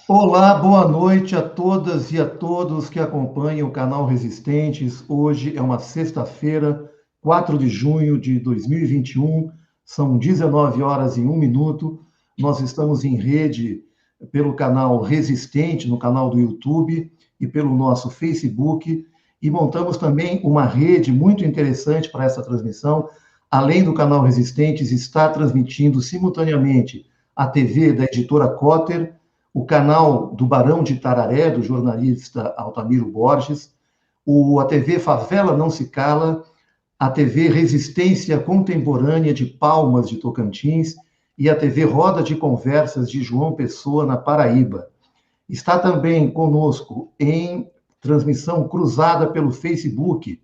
Olá, boa noite a todas e a todos que acompanham o canal Resistentes. Hoje é uma sexta-feira, 4 de junho de 2021, são 19 horas e 1 minuto. Nós estamos em rede pelo canal Resistente, no canal do YouTube e pelo nosso Facebook, e montamos também uma rede muito interessante para essa transmissão. Além do canal Resistentes, está transmitindo simultaneamente a TV da editora Cotter, o canal do Barão de Itararé, do jornalista Altamiro Borges, a TV Favela Não Se Cala, a TV Resistência Contemporânea de Palmas de Tocantins e a TV Roda de Conversas de João Pessoa, na Paraíba. Está também conosco em transmissão cruzada pelo Facebook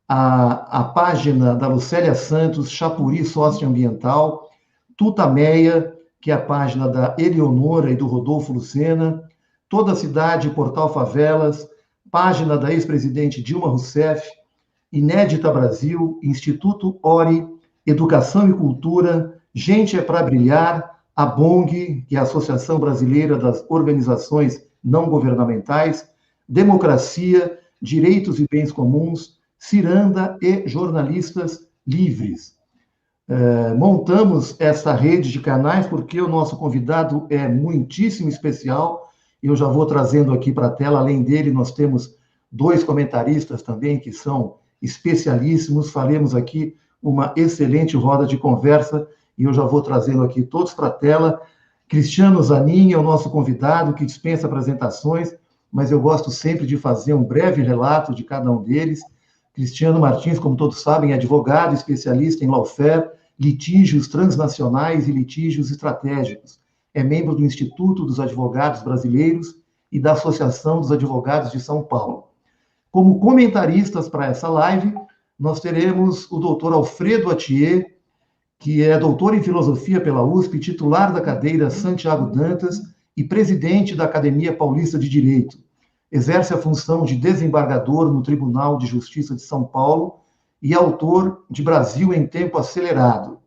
a página da Lucélia Santos, Chapuri Socioambiental, Tutameia, que é a página da Eleonora e do Rodolfo Lucena, Toda a Cidade, Portal Favelas, página da ex-presidente Dilma Rousseff, Inédita Brasil, Instituto Ori, Educação e Cultura, Gente é para Brilhar, a BONG, que é a Associação Brasileira das Organizações Não Governamentais, Democracia, Direitos e Bens Comuns, Ciranda e Jornalistas Livres. Montamos essa rede de canais porque o nosso convidado é muitíssimo especial. Eu já vou trazendo aqui para a tela. Além dele, nós temos dois comentaristas também que são especialíssimos. Faremos aqui uma excelente roda de conversa e eu já vou trazendo aqui todos para a tela. Cristiano Zanin é o nosso convidado, que dispensa apresentações, mas eu gosto sempre de fazer um breve relato de cada um deles. Cristiano Martins, como todos sabem, é advogado, especialista em lawfare, litígios transnacionais e litígios estratégicos. É membro do Instituto dos Advogados Brasileiros e da Associação dos Advogados de São Paulo. Como comentaristas para essa live, nós teremos o doutor Alfredo Atier, que é doutor em filosofia pela USP, titular da cadeira Santiago Dantas e presidente da Academia Paulista de Direito. Exerce a função de desembargador no Tribunal de Justiça de São Paulo e autor de Brasil em Tempo Acelerado.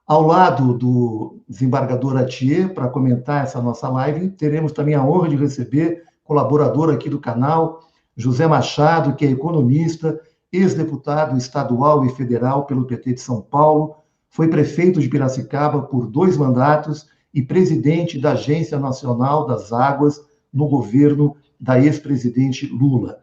Ao lado do desembargador Atier, para comentar essa nossa live, teremos também a honra de receber colaborador aqui do canal, José Machado, que é economista, ex-deputado estadual e federal pelo PT de São Paulo, foi prefeito de Piracicaba por 2 mandatos e presidente da Agência Nacional das Águas no governo da ex-presidente Lula.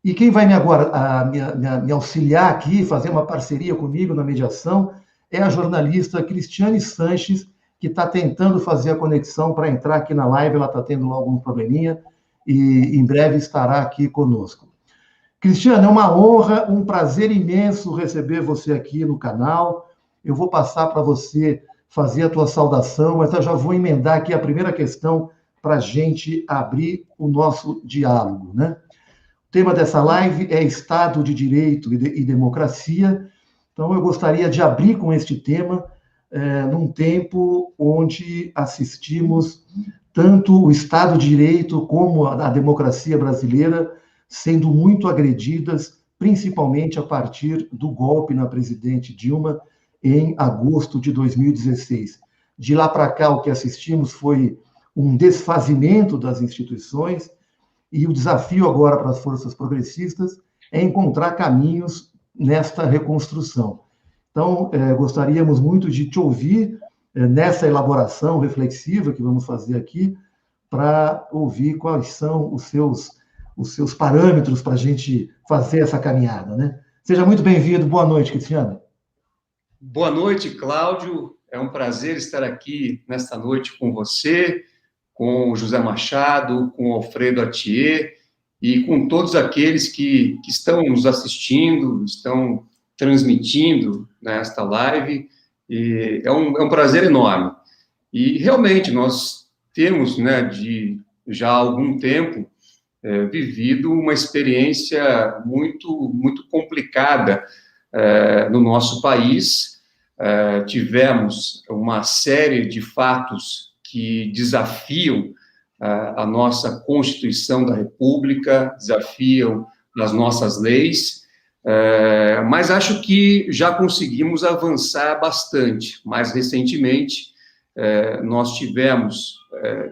E quem vai me auxiliar aqui, fazer uma parceria comigo na mediação, é a jornalista Cristiane Sanches, que está tentando fazer a conexão para entrar aqui na live. Ela está tendo lá algum probleminha e em breve estará aqui conosco. Cristiane, é uma honra, um prazer imenso receber você aqui no canal. Eu vou passar para você fazer a tua saudação, mas eu já vou emendar aqui a primeira questão para a gente abrir o nosso diálogo, né? O tema dessa live é Estado de Direito e Democracia. Então, eu gostaria de abrir com este tema, num tempo onde assistimos tanto o Estado de Direito como a democracia brasileira sendo muito agredidas, principalmente a partir do golpe na presidente Dilma em agosto de 2016. De lá para cá, o que assistimos foi um desfazimento das instituições, e o desafio agora para as forças progressistas é encontrar caminhos nesta reconstrução. Então, gostaríamos muito de te ouvir nessa elaboração reflexiva que vamos fazer aqui, para ouvir quais são os seus parâmetros para a gente fazer essa caminhada, né? Seja muito bem-vindo. Boa noite, Cristiano. Boa noite, Cláudio. É um prazer estar aqui nesta noite com você, com o José Machado, com o Alfredo Atier e com todos aqueles que estão nos assistindo, estão transmitindo nesta live. E é um prazer enorme. E, realmente, nós temos, já há algum tempo, vivido uma experiência muito, muito complicada no nosso país. Tivemos uma série de fatos que desafiam a nossa Constituição da República, desafiam as nossas leis, mas acho que já conseguimos avançar bastante. Mais recentemente, nós tivemos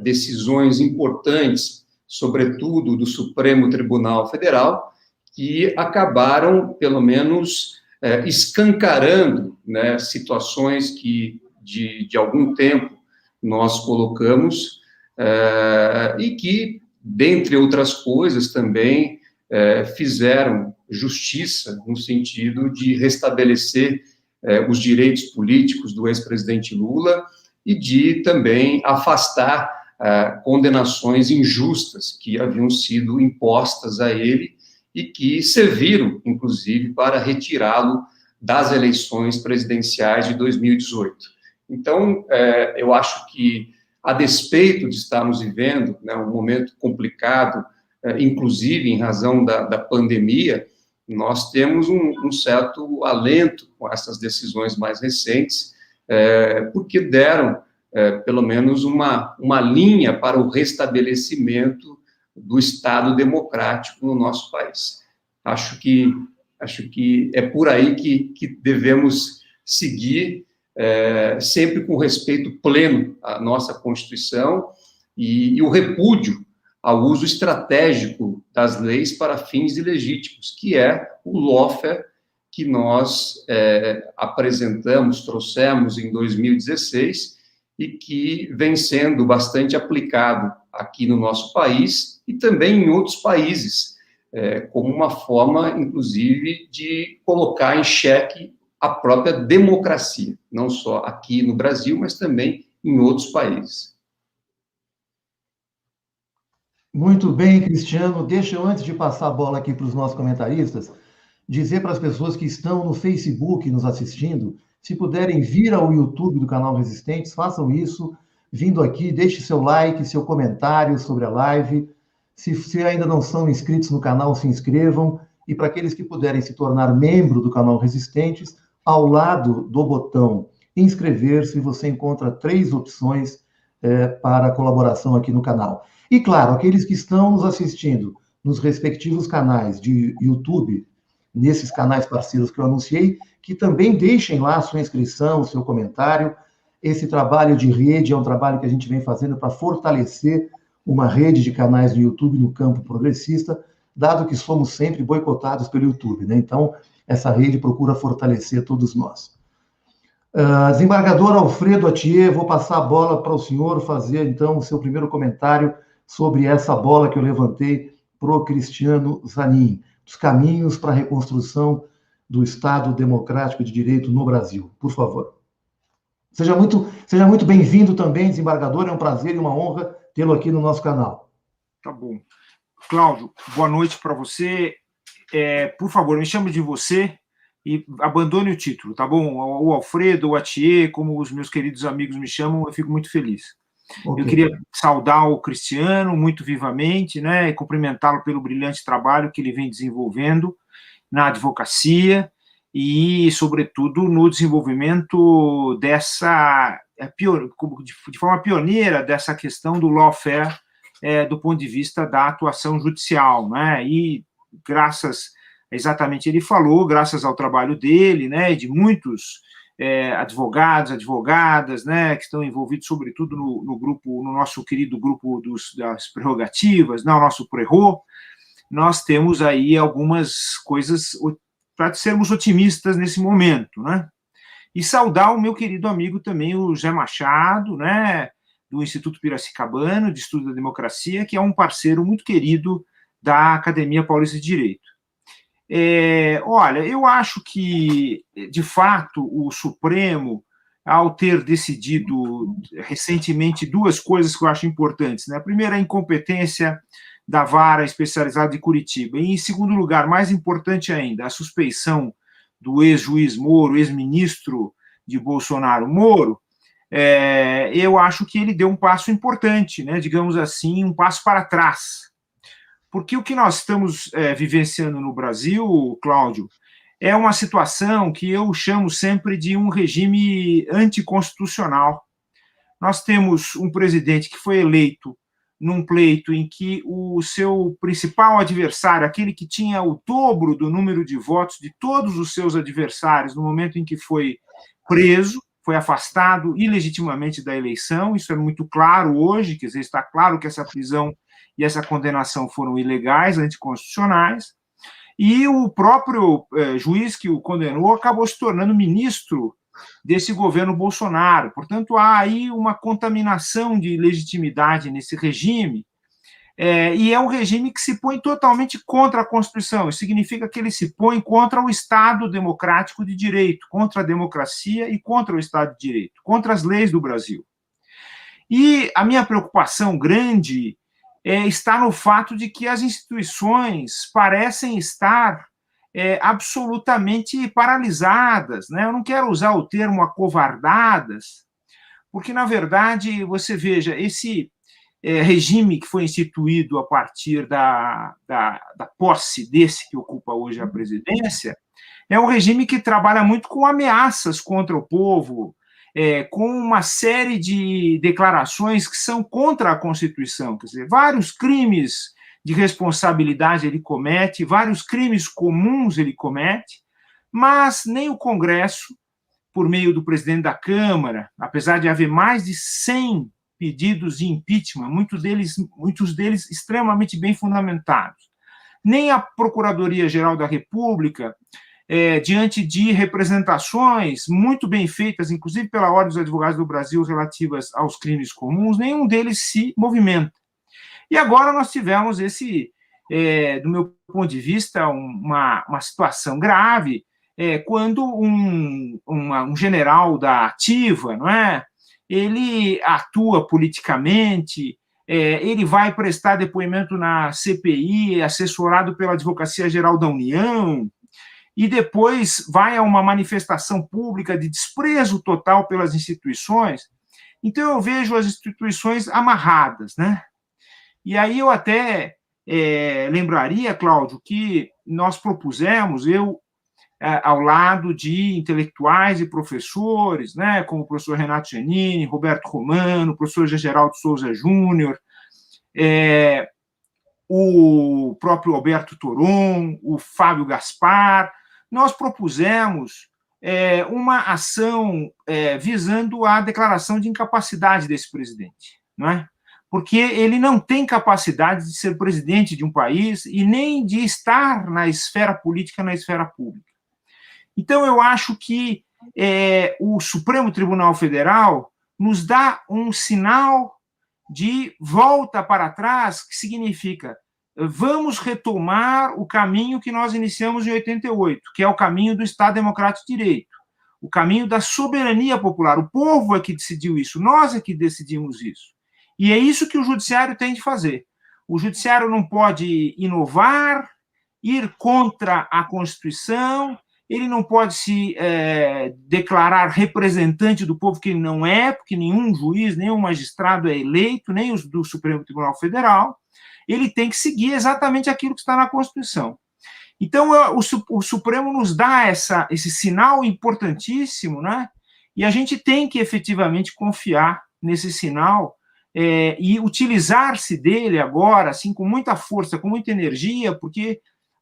decisões importantes, sobretudo do Supremo Tribunal Federal, que acabaram, pelo menos, escancarando, né, situações que, de algum tempo, nós colocamos, e que, dentre outras coisas, também fizeram justiça no sentido de restabelecer os direitos políticos do ex-presidente Lula e de também afastar condenações injustas que haviam sido impostas a ele e que serviram, inclusive, para retirá-lo das eleições presidenciais de 2018. Então, eu acho que, a despeito de estarmos vivendo, né, um momento complicado, inclusive em razão da pandemia, nós temos um certo alento com essas decisões mais recentes, porque deram, pelo menos, uma linha para o restabelecimento do Estado democrático no nosso país. Acho que é por aí que devemos seguir, sempre com respeito pleno à nossa Constituição e o repúdio ao uso estratégico das leis para fins ilegítimos, que é o lawfare que nós apresentamos, trouxemos em 2016 e que vem sendo bastante aplicado aqui no nosso país e também em outros países, como uma forma, inclusive, de colocar em xeque a própria democracia, não só aqui no Brasil, mas também em outros países. Muito bem, Cristiano. Deixa eu, antes de passar a bola aqui para os nossos comentaristas, dizer para as pessoas que estão no Facebook nos assistindo, se puderem vir ao YouTube do canal Resistentes, façam isso, vindo aqui, deixe seu like, seu comentário sobre a live. Se ainda não são inscritos no canal, se inscrevam. E para aqueles que puderem se tornar membro do canal Resistentes, ao lado do botão inscrever-se, você encontra 3 opções para colaboração aqui no canal. E, claro, aqueles que estão nos assistindo nos respectivos canais de YouTube, nesses canais parceiros que eu anunciei, que também deixem lá a sua inscrição, o seu comentário. Esse trabalho de rede é um trabalho que a gente vem fazendo para fortalecer uma rede de canais de YouTube no campo progressista, dado que somos sempre boicotados pelo YouTube, né? Então, essa rede procura fortalecer todos nós. Desembargador Alfredo Atier, vou passar a bola para o senhor fazer, então, o seu primeiro comentário sobre essa bola que eu levantei para o Cristiano Zanin, dos caminhos para a reconstrução do Estado democrático de direito no Brasil. Por favor. Seja muito bem-vindo também, desembargador. É um prazer e uma honra tê-lo aqui no nosso canal. Tá bom. Cláudio, boa noite para você. Por favor, me chame de você e abandone o título, tá bom? O Alfredo, o Atier, como os meus queridos amigos me chamam, eu fico muito feliz. Okay. Eu queria saudar o Cristiano muito vivamente, né, e cumprimentá-lo pelo brilhante trabalho que ele vem desenvolvendo na advocacia e, sobretudo, no desenvolvimento dessa, de forma pioneira, dessa questão do lawfare do ponto de vista da atuação judicial, né, e graças, exatamente ele falou, graças ao trabalho dele, né, de muitos advogados, advogadas, né, que estão envolvidos, sobretudo, no grupo, no nosso querido grupo das prerrogativas, né, o nosso Prerro, nós temos aí algumas coisas para sermos otimistas nesse momento, né? E saudar o meu querido amigo também, o Zé Machado, né, do Instituto Piracicabano de Estudo da Democracia, que é um parceiro muito querido da Academia Paulista de Direito. Olha, eu acho que, de fato, o Supremo, ao ter decidido recentemente 2 coisas que eu acho importantes, né? A primeira, a incompetência da vara especializada de Curitiba. E, em segundo lugar, mais importante ainda, a suspeição do ex-juiz Moro, ex-ministro de Bolsonaro Moro, eu acho que ele deu um passo importante, né? Digamos assim, um passo para trás. Porque o que nós estamos vivenciando no Brasil, Cláudio, é uma situação que eu chamo sempre de um regime anticonstitucional. Nós temos um presidente que foi eleito num pleito em que o seu principal adversário, aquele que tinha o dobro do número de votos de todos os seus adversários no momento em que foi preso, foi afastado ilegitimamente da eleição, isso é muito claro hoje, quer dizer, está claro que essa prisão e essa condenação foram ilegais, anticonstitucionais, e o próprio juiz que o condenou acabou se tornando ministro desse governo Bolsonaro. Portanto, há aí uma contaminação de legitimidade nesse regime, e é um regime que se põe totalmente contra a Constituição. Isso significa que ele se põe contra o Estado democrático de direito, contra a democracia e contra o Estado de direito, contra as leis do Brasil. E a minha preocupação grande está no fato de que as instituições parecem estar absolutamente paralisadas, né? Eu não quero usar o termo acovardadas, porque, na verdade, você veja, esse regime que foi instituído a partir da posse desse que ocupa hoje a presidência, é um regime que trabalha muito com ameaças contra o povo, com uma série de declarações que são contra a Constituição, quer dizer, vários crimes de responsabilidade ele comete, vários crimes comuns ele comete, mas nem o Congresso, por meio do presidente da Câmara, apesar de haver mais de 100 pedidos de impeachment, muitos deles extremamente bem fundamentados, nem a Procuradoria-Geral da República, diante de representações muito bem feitas, inclusive pela Ordem dos Advogados do Brasil, relativas aos crimes comuns, nenhum deles se movimenta. E agora nós tivemos do meu ponto de vista, uma situação grave, quando um general da ativa, não é? Ele atua politicamente, ele vai prestar depoimento na CPI, assessorado pela Advocacia Geral da União, e depois vai a uma manifestação pública de desprezo total pelas instituições. Então, eu vejo as instituições amarradas, né? E aí eu até lembraria, Cláudio, que nós propusemos, ao lado de intelectuais e professores, né, como o professor Renato Giannini, Roberto Romano, o professor Geraldo Souza Júnior, o próprio Alberto Toron, o Fábio Gaspar, nós propusemos uma ação visando a declaração de incapacidade desse presidente, não é? Porque ele não tem capacidade de ser presidente de um país e nem de estar na esfera política, na esfera pública. Então, eu acho que o Supremo Tribunal Federal nos dá um sinal de volta para trás, que significa vamos retomar o caminho que nós iniciamos em 88, que é o caminho do Estado Democrático de Direito, o caminho da soberania popular. O povo é que decidiu isso, nós é que decidimos isso. E é isso que o judiciário tem de fazer. O judiciário não pode inovar, ir contra a Constituição, ele não pode se declarar representante do povo, que ele não é, porque nenhum juiz, nenhum magistrado é eleito, nem os do Supremo Tribunal Federal. Ele tem que seguir exatamente aquilo que está na Constituição. Então, o Supremo nos dá esse sinal importantíssimo, né? E a gente tem que efetivamente confiar nesse sinal e utilizar-se dele agora, assim, com muita força, com muita energia, porque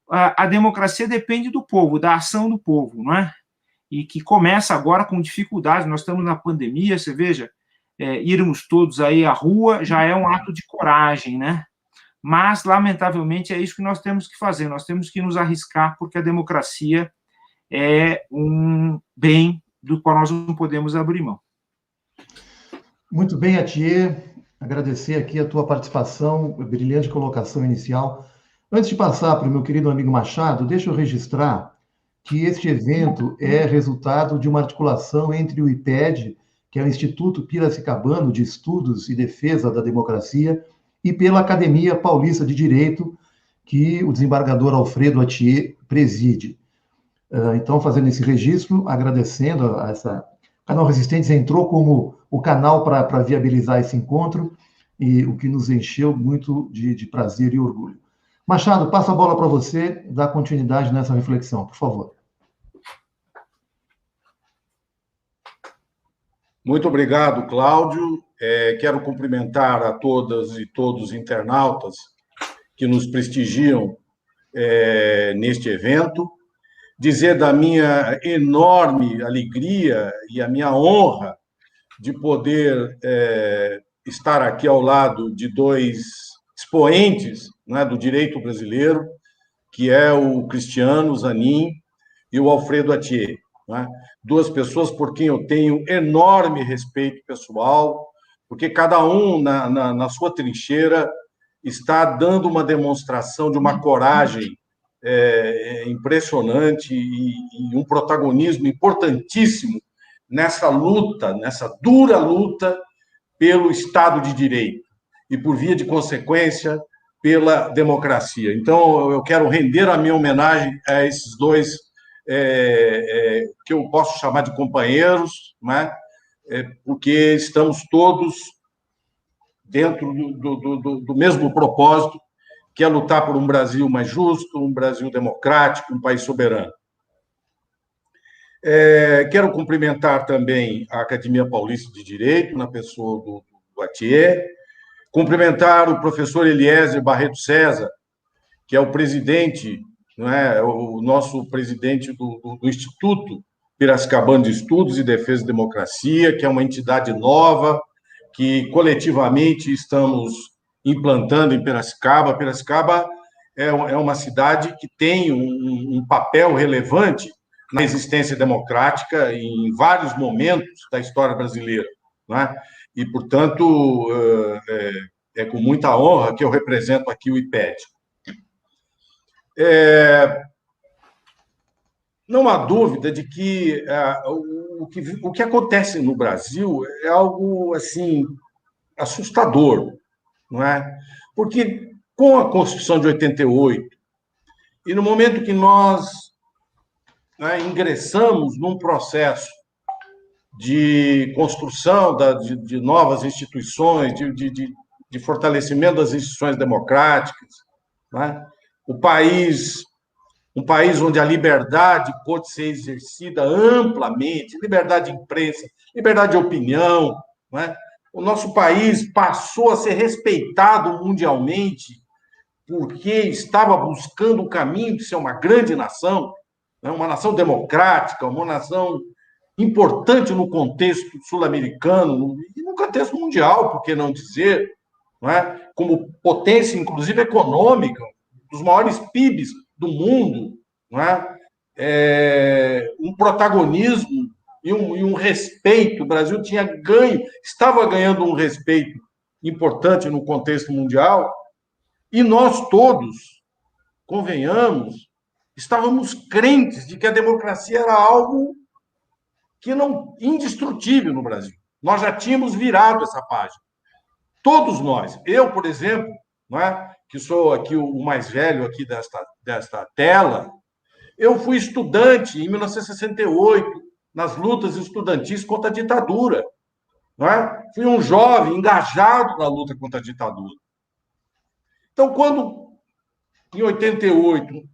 a democracia depende do povo, da ação do povo, não é? E que começa agora com dificuldades. Nós estamos na pandemia, você veja, irmos todos aí à rua já é um ato de coragem, né? Mas, lamentavelmente, é isso que nós temos que fazer, nós temos que nos arriscar, porque a democracia é um bem do qual nós não podemos abrir mão. Muito bem, Atier, agradecer aqui a tua participação, a brilhante colocação inicial. Antes de passar para o meu querido amigo Machado, deixa eu registrar que este evento é resultado de uma articulação entre o IPED, que é o Instituto Piracicabano de Estudos e Defesa da Democracia, e pela Academia Paulista de Direito, que o desembargador Alfredo Atier preside. Então, fazendo esse registro, agradecendo a essa... O Canal Resistentes entrou como o canal para viabilizar esse encontro, e o que nos encheu muito de prazer e orgulho. Machado, passo a bola para você, dar continuidade nessa reflexão, por favor. Muito obrigado, Cláudio. Quero cumprimentar a todas e todos os internautas que nos prestigiam neste evento, dizer da minha enorme alegria e a minha honra de poder estar aqui ao lado de dois expoentes, né, do direito brasileiro, que é o Cristiano Zanin e o Alfredo Atier, né? Duas pessoas por quem eu tenho enorme respeito pessoal, porque cada um, na sua trincheira, está dando uma demonstração de uma coragem impressionante e um protagonismo importantíssimo nessa luta, nessa dura luta pelo Estado de Direito e, por via de consequência, pela democracia. Então, eu quero render a minha homenagem a esses dois, que eu posso chamar de companheiros, né? Porque estamos todos dentro do mesmo propósito, que é lutar por um Brasil mais justo, um Brasil democrático, um país soberano. Quero cumprimentar também a Academia Paulista de Direito, na pessoa do Atier, cumprimentar o professor Eliezer Barreto César, que é o presidente, não é, o nosso presidente do Instituto Piracicabano de Estudos e Defesa da Democracia, que é uma entidade nova, que coletivamente estamos implantando em Piracicaba. Piracicaba é uma cidade que tem um papel relevante na existência democrática em vários momentos da história brasileira, não é? E, portanto, é com muita honra que eu represento aqui o IPED. Não há dúvida de que o que acontece no Brasil é algo assim assustador, não é? Porque com a Constituição de 88 e no momento que nós, né, ingressamos num processo de construção de novas instituições, de fortalecimento das instituições democráticas, né? Um país onde a liberdade pode ser exercida amplamente, liberdade de imprensa, liberdade de opinião, né? O nosso país passou a ser respeitado mundialmente porque estava buscando o caminho de ser uma grande nação, né? Uma nação democrática, uma nação importante no contexto sul-americano e no contexto mundial, por que não dizer, não é? Como potência, inclusive, econômica, dos maiores PIBs do mundo, não é? Um protagonismo e um respeito. O Brasil estava ganhando um respeito importante no contexto mundial, e nós todos, convenhamos, estávamos crentes de que a democracia era algo que não indestrutível no Brasil. Nós já tínhamos virado essa página. Todos nós. Eu, por exemplo, não é? Que sou aqui o mais velho aqui desta tela, eu fui estudante em 1968, nas lutas estudantis contra a ditadura. Não é? Fui um jovem engajado na luta contra a ditadura. Então, quando, em 88,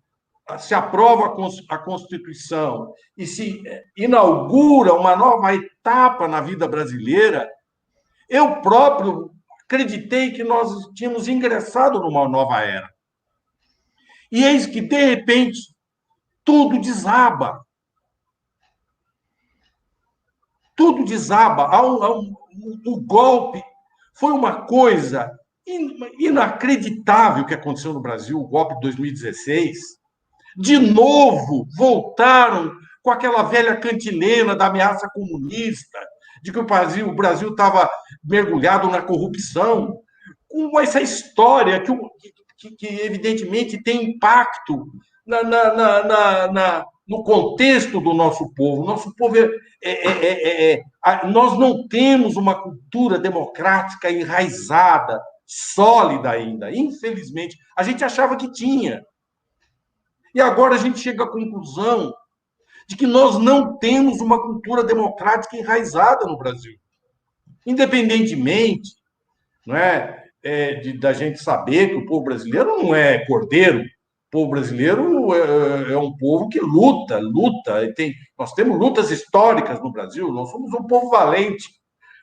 se aprova a Constituição e se inaugura uma nova etapa na vida brasileira, eu próprio acreditei que nós tínhamos ingressado numa nova era. E eis que, de repente, tudo desaba. Tudo desaba. O golpe foi uma coisa inacreditável que aconteceu no Brasil, o golpe de 2016. De novo, voltaram com aquela velha cantilena da ameaça comunista, de que o Brasil estava mergulhado na corrupção, com essa história que evidentemente tem impacto no contexto do nosso povo. Nosso povo nós não temos uma cultura democrática enraizada, sólida ainda. Infelizmente, a gente achava que tinha. E agora a gente chega à conclusão de que nós não temos uma cultura democrática enraizada no Brasil. Independentemente, não é, da gente saber que o povo brasileiro não é cordeiro, o povo brasileiro é um povo que luta. Nós temos lutas históricas no Brasil, nós somos um povo valente,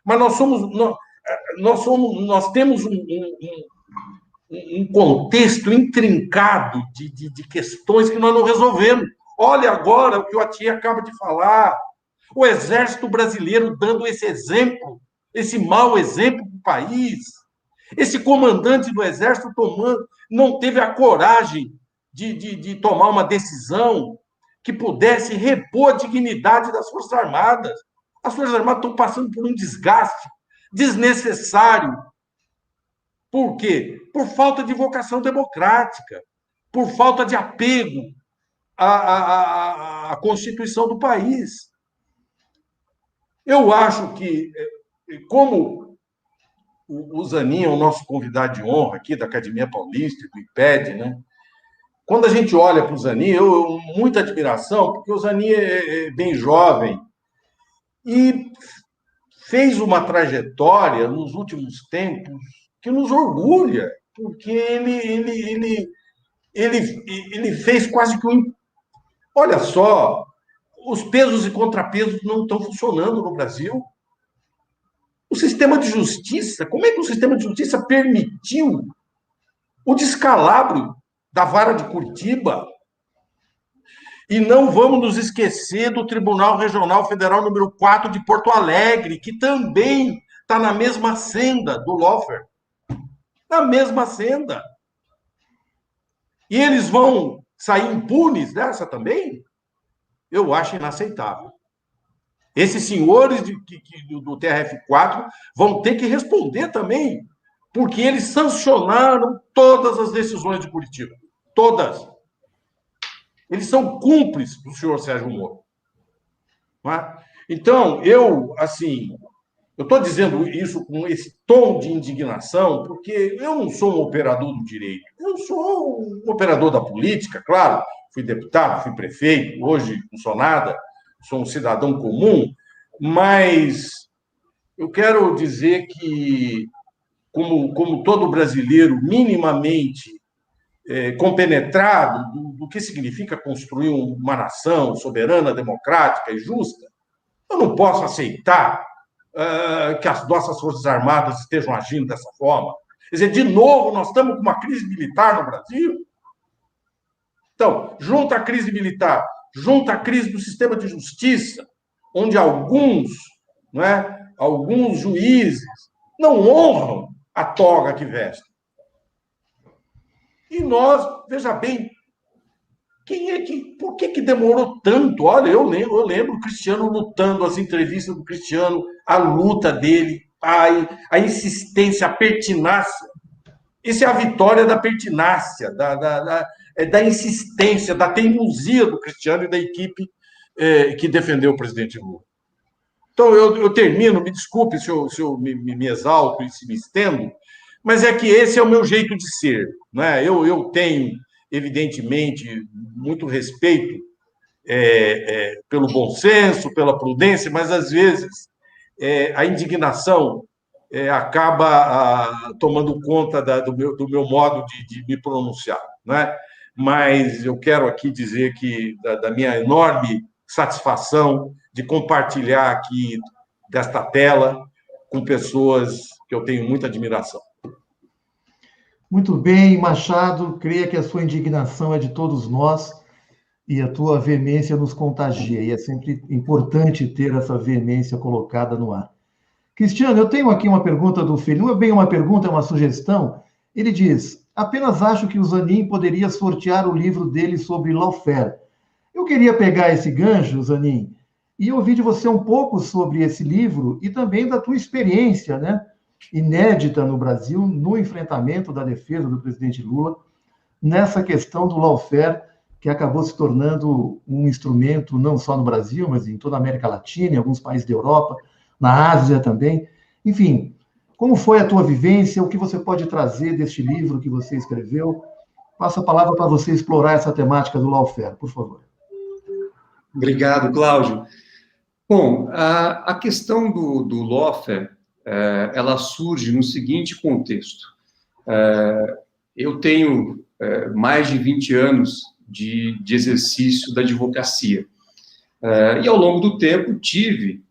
mas nós temos um contexto intrincado de questões que nós não resolvemos. Olha agora o que o Atié acaba de falar. O Exército Brasileiro dando esse exemplo, esse mau exemplo para o país. Esse comandante do Exército não teve a coragem de tomar uma decisão que pudesse repor a dignidade das Forças Armadas. As Forças Armadas estão passando por um desgaste desnecessário. Por quê? Por falta de vocação democrática, por falta de apego à Constituição do país. Eu acho que, como o Zanin é o nosso convidado de honra aqui da Academia Paulista, do IPED, né? Quando a gente olha para o Zanin, eu muita admiração, porque o Zanin é bem jovem e fez uma trajetória nos últimos tempos que nos orgulha, porque ele fez quase que um... Olha só, os pesos e contrapesos não estão funcionando no Brasil. O sistema de justiça, como é que o sistema de justiça permitiu o descalabro da vara de Curitiba? E não vamos nos esquecer do Tribunal Regional Federal número 4 de Porto Alegre, que também está na mesma senda do lawfare. Na mesma senda. E eles vão sair impunes dessa também? Eu acho inaceitável. Esses senhores do TRF4 vão ter que responder também, porque eles sancionaram todas as decisões de Curitiba. Todas. Eles são cúmplices do senhor Sérgio Moro. Não é? Então, eu estou dizendo isso com esse tom de indignação, porque eu não sou um operador do direito. Eu sou um operador da política, claro. Fui deputado, fui prefeito, hoje não sou nada, sou um cidadão comum, mas eu quero dizer que, como todo brasileiro minimamente compenetrado do que significa construir uma nação soberana, democrática e justa, eu não posso aceitar que as nossas Forças Armadas estejam agindo dessa forma. Quer dizer, de novo, nós estamos com uma crise militar no Brasil. Então, junta a crise militar, junta a crise do sistema de justiça, onde alguns juízes não honram a toga que vestem. E nós, veja bem, por que demorou tanto? Olha, eu lembro o Cristiano lutando, as entrevistas do Cristiano, a luta dele, a insistência, a pertinácia. Isso é a vitória da pertinácia, da insistência, da teimosia do Cristiano e da equipe que defendeu o presidente Lula. Então, eu termino, me desculpe se eu me exalto e se me estendo, mas é que esse é o meu jeito de ser. Né? Eu tenho, evidentemente, muito respeito pelo bom senso, pela prudência, mas, às vezes, a indignação acaba tomando conta do meu modo de me pronunciar. Né? Mas eu quero aqui dizer que da minha enorme satisfação de compartilhar aqui desta tela com pessoas que eu tenho muita admiração. Muito bem, Machado, creia que a sua indignação é de todos nós e a tua veemência nos contagia, e é sempre importante ter essa veemência colocada no ar. Cristiano, eu tenho aqui uma pergunta do Felipe, não é bem uma pergunta, é uma sugestão. Ele diz, apenas acho que o Zanin poderia sortear o livro dele sobre lawfare. Eu queria pegar esse gancho, Zanin, e ouvir de você um pouco sobre esse livro e também da tua experiência, né, inédita no Brasil, no enfrentamento da defesa do presidente Lula, nessa questão do lawfare, que acabou se tornando um instrumento não só no Brasil, mas em toda a América Latina, em alguns países da Europa, na Ásia também. Enfim, como foi a tua vivência? O que você pode trazer deste livro que você escreveu? Passo a palavra para você explorar essa temática do lawfare, por favor. Obrigado, Cláudio. Bom, a questão do lawfare, ela surge no seguinte contexto. Eu tenho mais de 20 anos de exercício da advocacia. E, ao longo do tempo, tive,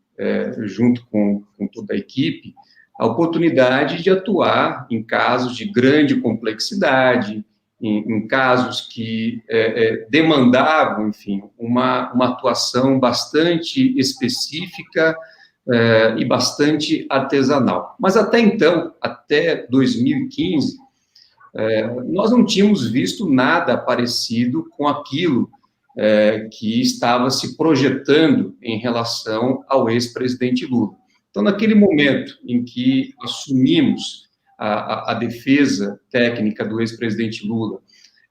junto com toda a equipe, a oportunidade de atuar em casos de grande complexidade, em casos que demandavam, enfim, uma atuação bastante específica e bastante artesanal. Mas até então, até 2015, nós não tínhamos visto nada parecido com aquilo que estava se projetando em relação ao ex-presidente Lula. Então, naquele momento em que assumimos a defesa técnica do ex-presidente Lula,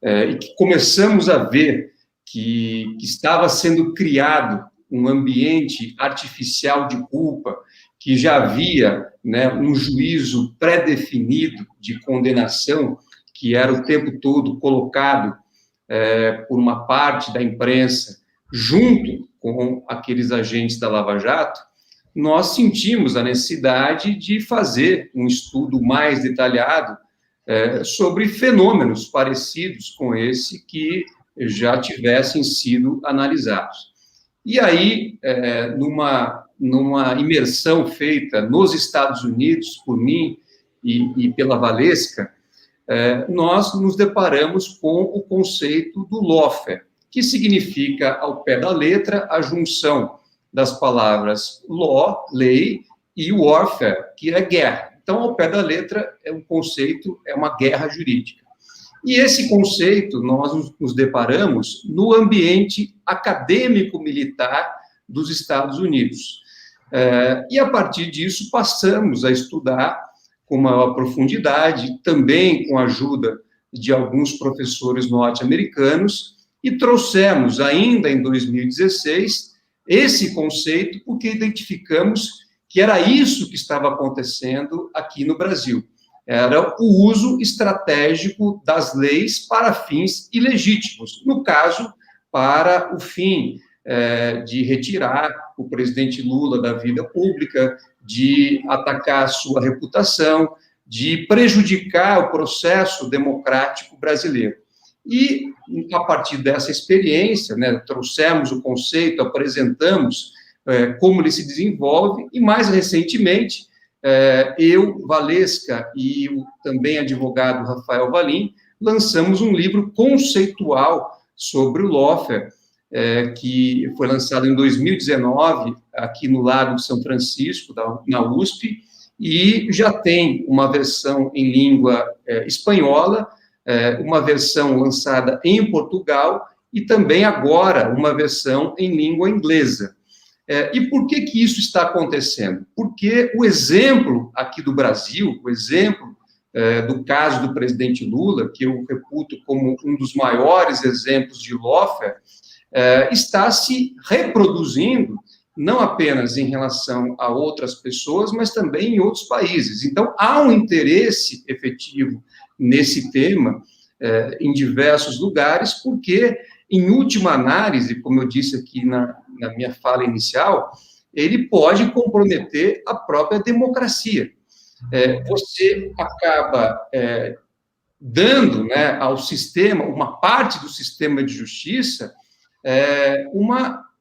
e que começamos a ver que estava sendo criado um ambiente artificial de culpa, que já havia, né, um juízo pré-definido de condenação, que era o tempo todo colocado por uma parte da imprensa, junto com aqueles agentes da Lava Jato, nós sentimos a necessidade de fazer um estudo mais detalhado sobre fenômenos parecidos com esse que já tivessem sido analisados. E aí, numa imersão feita nos Estados Unidos, por mim e pela Valesca, nós nos deparamos com o conceito do lawfare, que significa, ao pé da letra, a junção das palavras law, lei, e warfare, que é guerra. Então, ao pé da letra, é um conceito, é uma guerra jurídica. E esse conceito nós nos deparamos no ambiente acadêmico-militar dos Estados Unidos. E, a partir disso, passamos a estudar com maior profundidade, também com a ajuda de alguns professores norte-americanos, e trouxemos, ainda em 2016, esse conceito, porque identificamos que era isso que estava acontecendo aqui no Brasil. Era o uso estratégico das leis para fins ilegítimos, no caso, para o fim de retirar o presidente Lula da vida pública, de atacar a sua reputação, de prejudicar o processo democrático brasileiro. E, a partir dessa experiência, né, trouxemos o conceito, apresentamos como ele se desenvolve, e, mais recentemente, eu, Valesca e o também advogado Rafael Valim, lançamos um livro conceitual sobre o lawfare, que foi lançado em 2019, aqui no Largo de São Francisco, na USP, e já tem uma versão em língua espanhola, uma versão lançada em Portugal, e também agora uma versão em língua inglesa. E por que isso está acontecendo? Porque o exemplo aqui do Brasil, o exemplo do caso do presidente Lula, que eu reputo como um dos maiores exemplos de lawfare, está se reproduzindo, não apenas em relação a outras pessoas, mas também em outros países. Então, há um interesse efetivo nesse tema em diversos lugares, porque, em última análise, como eu disse aqui na minha fala inicial, ele pode comprometer a própria democracia. Você acaba dando, né, ao sistema, uma parte do sistema de justiça,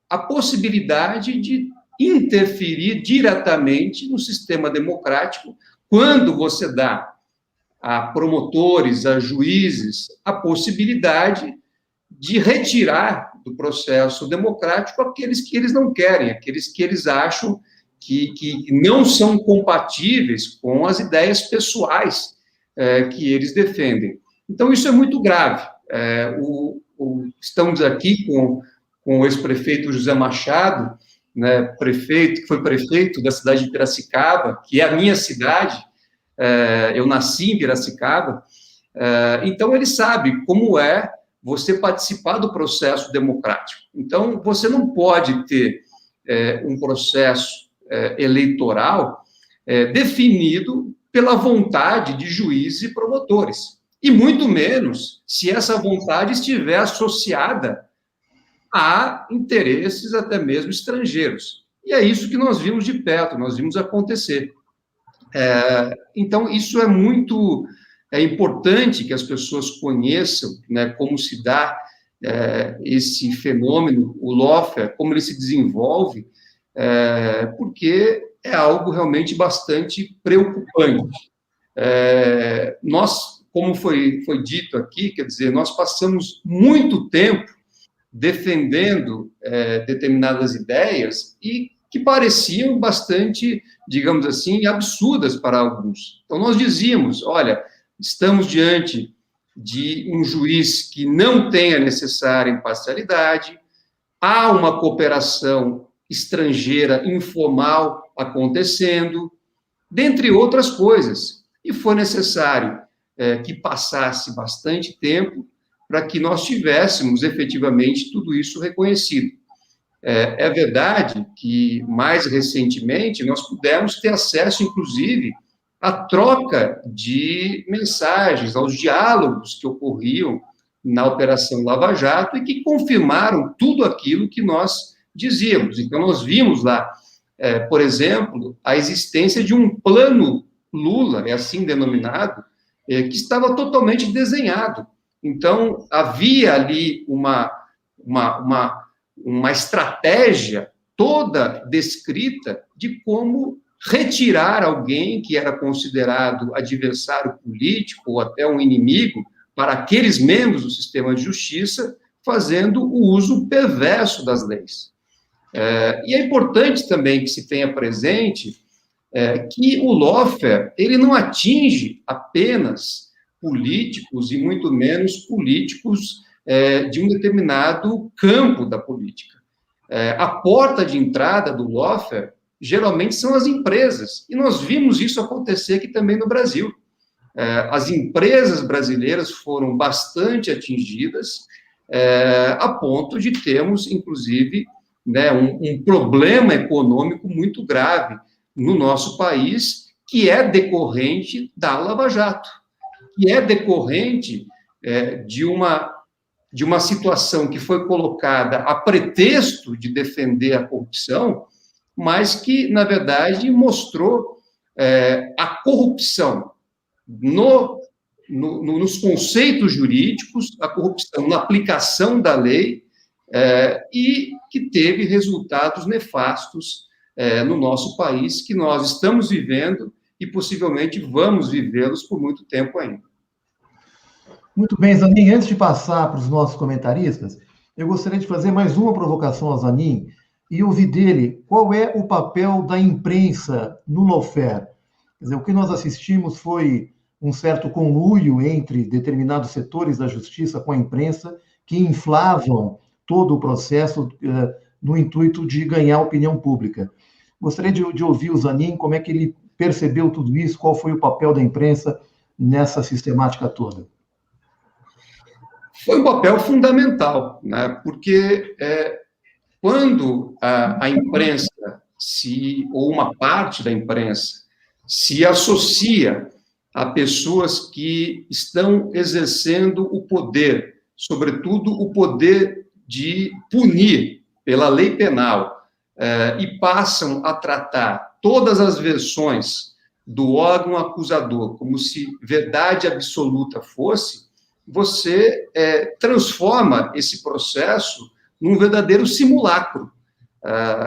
a possibilidade de interferir diretamente no sistema democrático quando você dá a promotores, a juízes, a possibilidade de retirar do processo democrático aqueles que eles não querem, aqueles que eles acham que não são compatíveis com as ideias pessoais que eles defendem. Então, isso é muito grave. Estamos aqui com o ex-prefeito José Machado, né, que foi prefeito da cidade de Piracicaba, que é a minha cidade. Eu nasci em Piracicaba, então ele sabe como é você participar do processo democrático. Então, você não pode ter um processo eleitoral definido pela vontade de juízes e promotores, e muito menos se essa vontade estiver associada a interesses até mesmo estrangeiros. E é isso que nós vimos de perto, nós vimos acontecer. Então, isso é muito importante que as pessoas conheçam, né, como se dá esse fenômeno, o lawfare, como ele se desenvolve, porque é algo realmente bastante preocupante. Nós como foi dito aqui, quer dizer, nós passamos muito tempo defendendo determinadas ideias e que pareciam bastante, digamos assim, absurdas para alguns. Então, nós dizíamos, olha, estamos diante de um juiz que não tem a necessária imparcialidade, há uma cooperação estrangeira informal acontecendo, dentre outras coisas, e foi necessário que passasse bastante tempo para que nós tivéssemos efetivamente tudo isso reconhecido. É verdade que, mais recentemente, nós pudemos ter acesso, inclusive, à troca de mensagens, aos diálogos que ocorriam na Operação Lava Jato e que confirmaram tudo aquilo que nós dizíamos. Então, nós vimos lá, por exemplo, a existência de um plano Lula, é assim denominado, que estava totalmente desenhado. Então, havia ali uma estratégia toda descrita de como retirar alguém que era considerado adversário político ou até um inimigo para aqueles membros do sistema de justiça, fazendo o uso perverso das leis. E é importante também que se tenha presente que o lawfare, ele não atinge apenas políticos e muito menos políticos de um determinado campo da política. A porta de entrada do lawfare geralmente são as empresas, e nós vimos isso acontecer aqui também no Brasil. As empresas brasileiras foram bastante atingidas, a ponto de termos, inclusive, né, um problema econômico muito grave no nosso país, que é decorrente da Lava Jato, que é decorrente de uma situação que foi colocada a pretexto de defender a corrupção, mas que, na verdade, mostrou a corrupção nos conceitos jurídicos, a corrupção na aplicação da lei, e que teve resultados nefastos no nosso país, que nós estamos vivendo e possivelmente vamos vivê-los por muito tempo ainda. Muito bem, Zanin, antes de passar para os nossos comentaristas, eu gostaria de fazer mais uma provocação ao Zanin e ouvir dele qual é o papel da imprensa no lawfare. Quer dizer, o que nós assistimos foi um certo conluio entre determinados setores da justiça com a imprensa que inflavam todo o processo no intuito de ganhar opinião pública. Gostaria de ouvir o Zanin, como é que ele percebeu tudo isso, qual foi o papel da imprensa nessa sistemática toda. Foi um papel fundamental, né? Porque quando a imprensa, ou uma parte da imprensa, se associa a pessoas que estão exercendo o poder, sobretudo o poder de punir pela lei penal, e passam a tratar todas as versões do órgão acusador como se verdade absoluta fosse, você transforma esse processo num verdadeiro simulacro.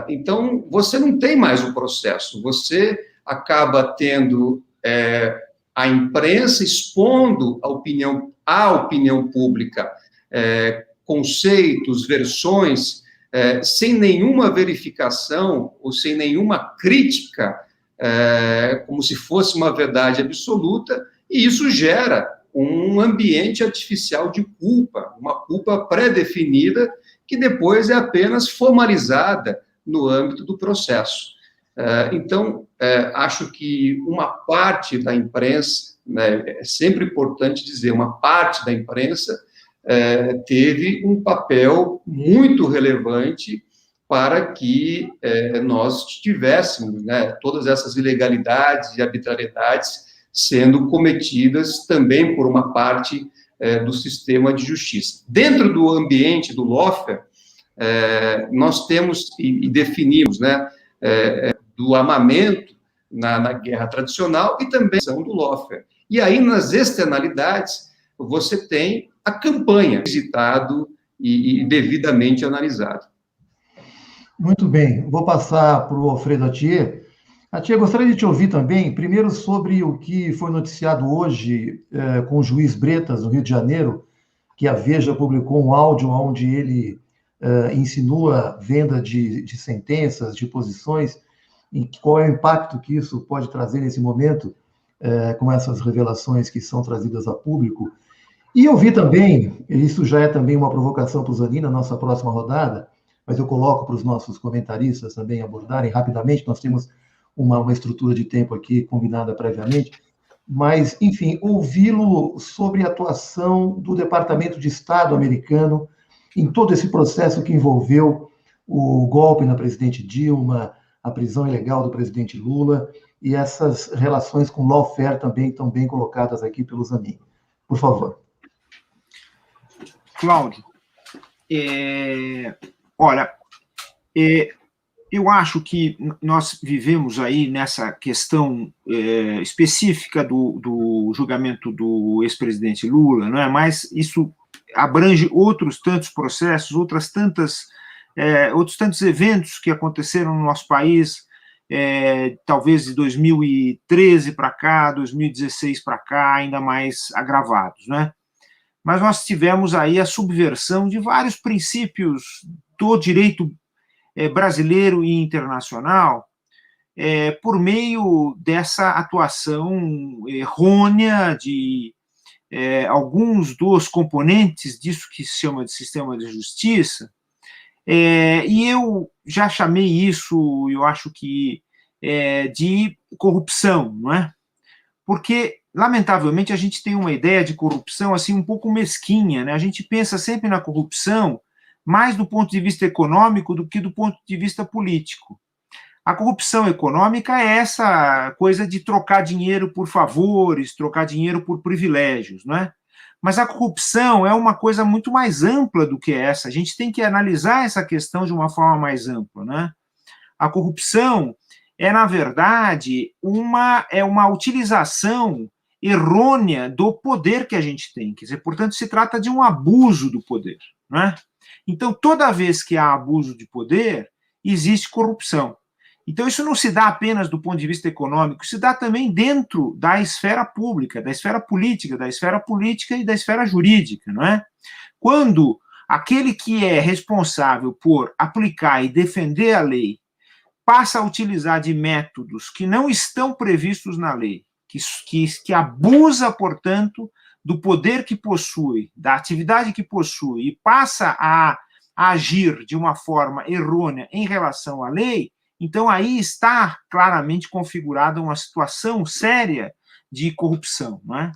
Então, você não tem mais o processo, você acaba tendo a imprensa expondo à opinião pública conceitos, versões, sem nenhuma verificação ou sem nenhuma crítica, como se fosse uma verdade absoluta, e isso gera um ambiente artificial de culpa, uma culpa pré-definida, que depois é apenas formalizada no âmbito do processo. Então, acho que uma parte da imprensa, né, é sempre importante dizer, uma parte da imprensa teve um papel muito relevante para que nós tivéssemos, né, todas essas ilegalidades e arbitrariedades sendo cometidas também por uma parte do sistema de justiça. Dentro do ambiente do lawfare, nós temos e definimos, né, do armamento na guerra tradicional e também do lawfare. E aí, nas externalidades, você tem a campanha visitado e devidamente analisado. Muito bem, vou passar para o Alfredo Atier. Tia, gostaria de te ouvir também, primeiro sobre o que foi noticiado hoje com o juiz Bretas, no Rio de Janeiro, que a Veja publicou um áudio onde ele insinua venda de sentenças, de posições, e qual é o impacto que isso pode trazer nesse momento, com essas revelações que são trazidas a público. E eu vi também, isso já é também uma provocação para o Zanin na nossa próxima rodada, mas eu coloco para os nossos comentaristas também abordarem rapidamente, nós temos uma estrutura de tempo aqui combinada previamente, mas, enfim, ouvi-lo sobre a atuação do Departamento de Estado americano em todo esse processo que envolveu o golpe na presidente Dilma, a prisão ilegal do presidente Lula e essas relações com lawfare também estão bem colocadas aqui pelo Zanin. Por favor. Cláudio, olha, eu acho que nós vivemos aí nessa questão específica do julgamento do ex-presidente Lula, não é? Mas isso abrange outros tantos processos, outros tantos eventos que aconteceram no nosso país, talvez de 2013 para cá, 2016 para cá, ainda mais agravados, né? Mas nós tivemos aí a subversão de vários princípios do direito brasileiro e internacional por meio dessa atuação errônea de alguns dos componentes disso que se chama de sistema de justiça, e eu já chamei isso, eu acho que, de corrupção, não é? Porque, lamentavelmente, a gente tem uma ideia de corrupção assim um pouco mesquinha, né? A gente pensa sempre na corrupção mais do ponto de vista econômico do que do ponto de vista político. A corrupção econômica é essa coisa de trocar dinheiro por favores, trocar dinheiro por privilégios, não é? Mas a corrupção é uma coisa muito mais ampla do que essa. A gente tem que analisar essa questão de uma forma mais ampla, né? A corrupção é, na verdade, uma utilização errônea do poder que a gente tem. Quer dizer, portanto, se trata de um abuso do poder, não é? Então, toda vez que há abuso de poder, existe corrupção. Então, isso não se dá apenas do ponto de vista econômico, se dá também dentro da esfera pública, da esfera política e da esfera jurídica, não é? Quando aquele que é responsável por aplicar e defender a lei passa a utilizar de métodos que não estão previstos na lei, que abusa, portanto, do poder que possui, da atividade que possui, e passa a agir de uma forma errônea em relação à lei, então aí está claramente configurada uma situação séria de corrupção, não é?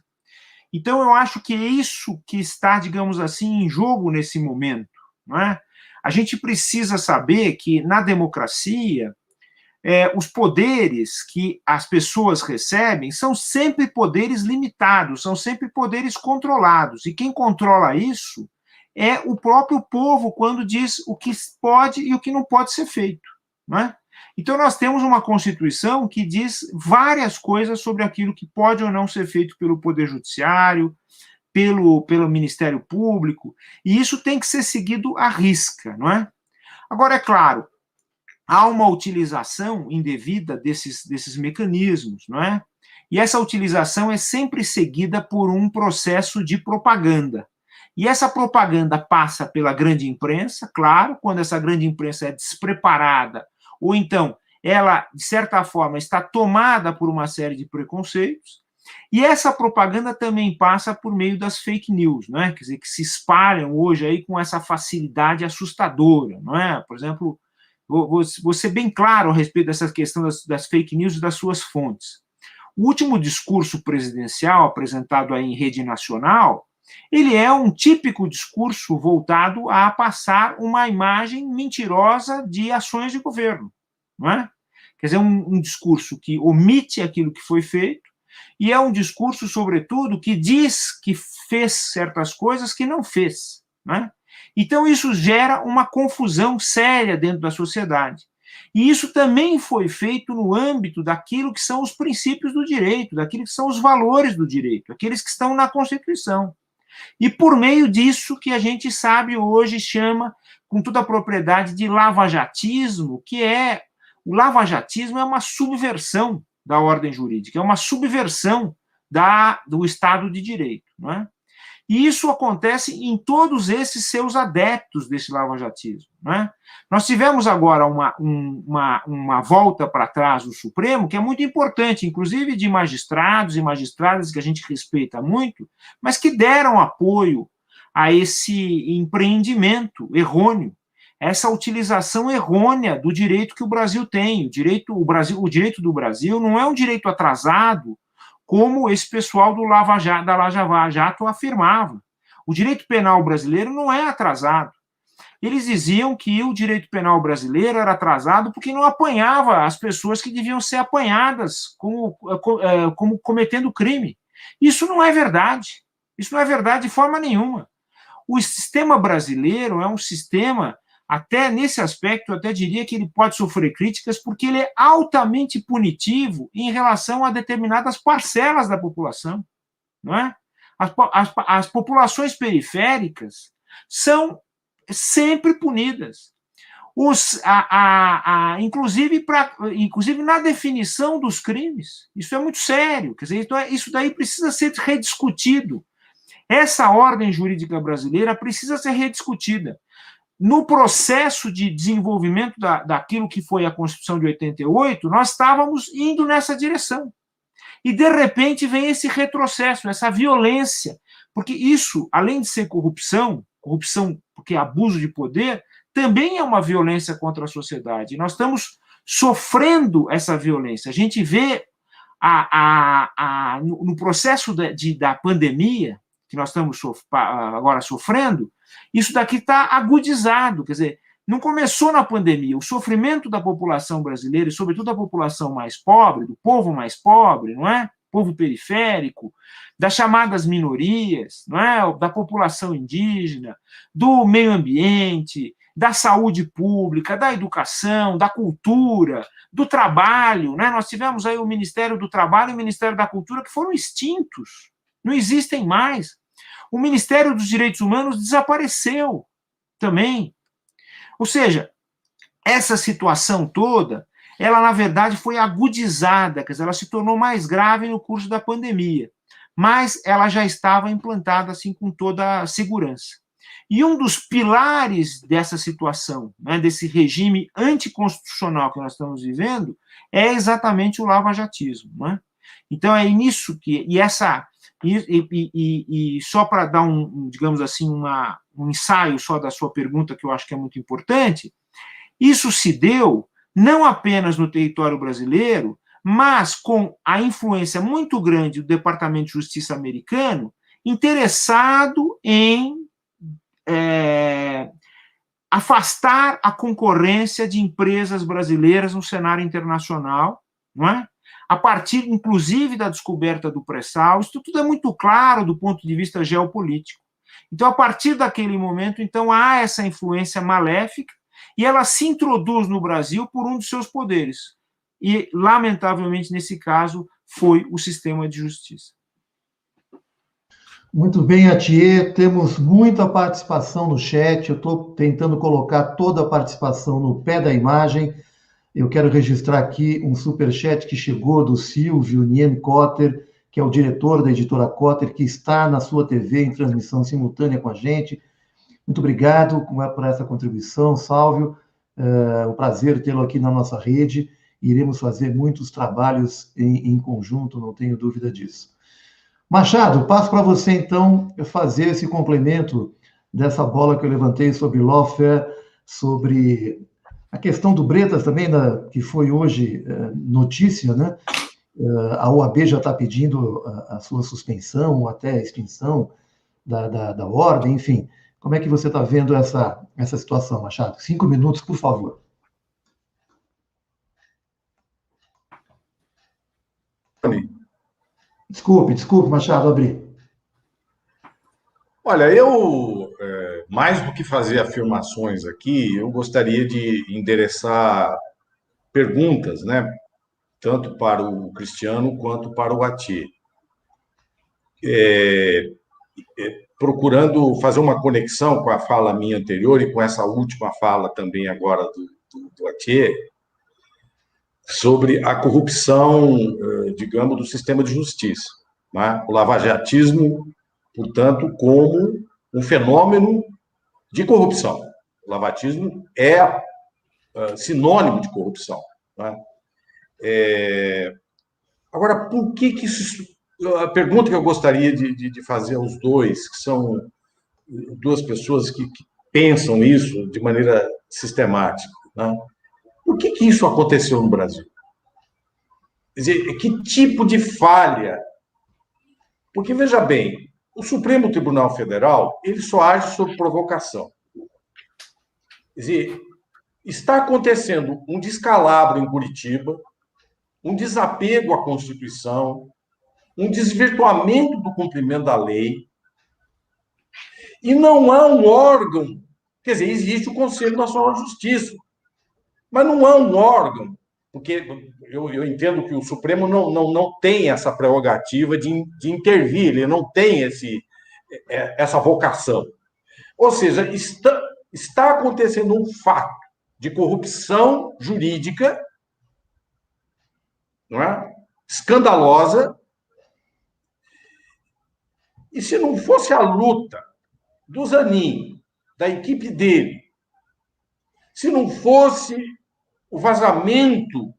Então eu acho que é isso que está, digamos assim, em jogo nesse momento, não é? A gente precisa saber que na democracia os poderes que as pessoas recebem são sempre poderes limitados, são sempre poderes controlados. E quem controla isso é o próprio povo quando diz o que pode e o que não pode ser feito, não é? Então nós temos uma Constituição que diz várias coisas sobre aquilo que pode ou não ser feito pelo Poder Judiciário, pelo Ministério Público, e isso tem que ser seguido à risca, não é? Agora, é claro, há uma utilização indevida desses mecanismos, não é? E essa utilização é sempre seguida por um processo de propaganda. E essa propaganda passa pela grande imprensa, claro, quando essa grande imprensa é despreparada, ou então ela, de certa forma, está tomada por uma série de preconceitos, e essa propaganda também passa por meio das fake news, não é? Quer dizer, que se espalham hoje aí com essa facilidade assustadora, não é? Por exemplo, vou ser bem claro a respeito dessa questão das fake news e das suas fontes. O último discurso presidencial apresentado aí em rede nacional, ele é um típico discurso voltado a passar uma imagem mentirosa de ações de governo, não é? Quer dizer, um discurso que omite aquilo que foi feito, e é um discurso, sobretudo, que diz que fez certas coisas que não fez, não é? Então, isso gera uma confusão séria dentro da sociedade. E isso também foi feito no âmbito daquilo que são os princípios do direito, daquilo que são os valores do direito, aqueles que estão na Constituição. E por meio disso que a gente sabe hoje, chama com toda a propriedade de lavajatismo, que é o lavajatismo é uma subversão da ordem jurídica, é uma subversão do Estado de Direito, não é? E isso acontece em todos esses seus adeptos desse lavajatismo, não é? Nós tivemos agora uma volta para trás do Supremo, que é muito importante, inclusive de magistrados e magistradas que a gente respeita muito, mas que deram apoio a esse empreendimento errôneo, essa utilização errônea do direito que o Brasil tem. O direito do Brasil não é um direito atrasado, como esse pessoal da Lava Jato afirmava. O direito penal brasileiro não é atrasado. Eles diziam que o direito penal brasileiro era atrasado porque não apanhava as pessoas que deviam ser apanhadas como cometendo crime. Isso não é verdade. Isso não é verdade de forma nenhuma. O sistema brasileiro é um sistema, até nesse aspecto, eu até diria que ele pode sofrer críticas porque ele é altamente punitivo em relação a determinadas parcelas da população, não é? As populações periféricas são sempre punidas. Inclusive na definição dos crimes. Isso é muito sério. Quer dizer, isso daí precisa ser rediscutido. Essa ordem jurídica brasileira precisa ser rediscutida. No processo de desenvolvimento daquilo que foi a Constituição de 88, nós estávamos indo nessa direção. E, de repente, vem esse retrocesso, essa violência, porque isso, além de ser corrupção porque é abuso de poder, também é uma violência contra a sociedade. E nós estamos sofrendo essa violência. A gente vê no processo da pandemia, que nós estamos agora sofrendo, isso daqui está agudizado, quer dizer, não começou na pandemia. O sofrimento da população brasileira, e sobretudo da população mais pobre, do povo mais pobre, não é? Povo periférico, das chamadas minorias, não é? Da população indígena, do meio ambiente, da saúde pública, da educação, da cultura, do trabalho, né? Nós tivemos aí o Ministério do Trabalho e o Ministério da Cultura que foram extintos, não existem mais. O Ministério dos Direitos Humanos desapareceu também. Ou seja, essa situação toda, ela, na verdade, foi agudizada, quer dizer, ela se tornou mais grave no curso da pandemia, mas ela já estava implantada, assim, com toda a segurança. E um dos pilares dessa situação, né, desse regime anticonstitucional que nós estamos vivendo, é exatamente o lavajatismo, né? Então, é nisso que... E só para dar digamos assim, um ensaio só da sua pergunta, que eu acho que é muito importante, isso se deu não apenas no território brasileiro, mas com a influência muito grande do Departamento de Justiça americano, interessado em afastar a concorrência de empresas brasileiras no cenário internacional, não é? A partir, inclusive, da descoberta do pré-sal. Isso tudo é muito claro do ponto de vista geopolítico. Então, a partir daquele momento, então, há essa influência maléfica e ela se introduz no Brasil por um dos seus poderes. E, lamentavelmente, nesse caso, foi o sistema de justiça. Muito bem, Atier, temos muita participação no chat, eu estou tentando colocar toda a participação no pé da imagem. Eu quero registrar aqui um superchat que chegou do Silvio Nien Cotter, que é o diretor da editora Cotter, que está na sua TV em transmissão simultânea com a gente. Muito obrigado por essa contribuição, Sálvio. É um prazer tê-lo aqui na nossa rede. Iremos fazer muitos trabalhos em conjunto, não tenho dúvida disso. Machado, passo para você, então, fazer esse complemento dessa bola que eu levantei sobre lawfare, sobre a questão do Bretas também, que foi hoje notícia, né? A OAB já está pedindo a sua suspensão, ou até a extinção da ordem, enfim. Como é que você está vendo essa situação, Machado? 5 minutos, por favor. Desculpe, Machado, abri. Olha, mais do que fazer afirmações aqui, eu gostaria de endereçar perguntas, né? Tanto para o Cristiano quanto para o Atier. Procurando fazer uma conexão com a fala minha anterior e com essa última fala também agora do Atier, sobre a corrupção, digamos, do sistema de justiça, né? O lavajatismo, portanto, como um fenômeno de corrupção. O lavatismo é sinônimo de corrupção, né? Agora, por que isso... A pergunta que eu gostaria de fazer aos dois, que são duas pessoas que pensam isso de maneira sistemática, né? Por que isso aconteceu no Brasil? Quer dizer, que tipo de falha? Porque, veja bem, o Supremo Tribunal Federal, ele só age sob provocação. Quer dizer, está acontecendo um descalabro em Curitiba, um desapego à Constituição, um desvirtuamento do cumprimento da lei, e não há um órgão, quer dizer, existe o Conselho Nacional de Justiça, mas não há um órgão, porque eu entendo que o Supremo não tem essa prerrogativa de intervir, ele não tem essa vocação. Ou seja, está acontecendo um fato de corrupção jurídica, não é? Escandalosa, e se não fosse a luta do Zanin, da equipe dele, se não fosse o vazamento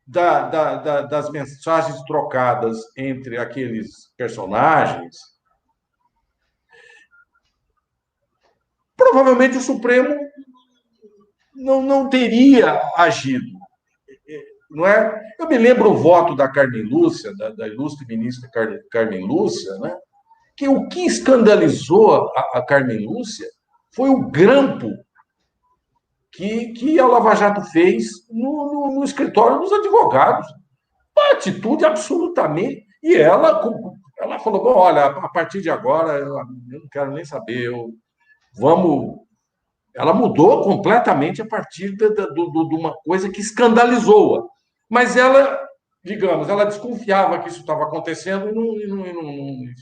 das mensagens trocadas entre aqueles personagens, provavelmente o Supremo não teria agido, não é? Eu me lembro o voto da Carmen Lúcia, da ilustre ministra Carmen Lúcia, né? Que o que escandalizou a Carmen Lúcia foi o grampo que a Lava Jato fez no escritório dos advogados. Uma atitude absolutamente... E ela falou, bom, olha, a partir de agora, eu não quero nem saber, vamos... Ela mudou completamente a partir de uma coisa que escandalizou-a. Mas ela, digamos, ela desconfiava que isso estava acontecendo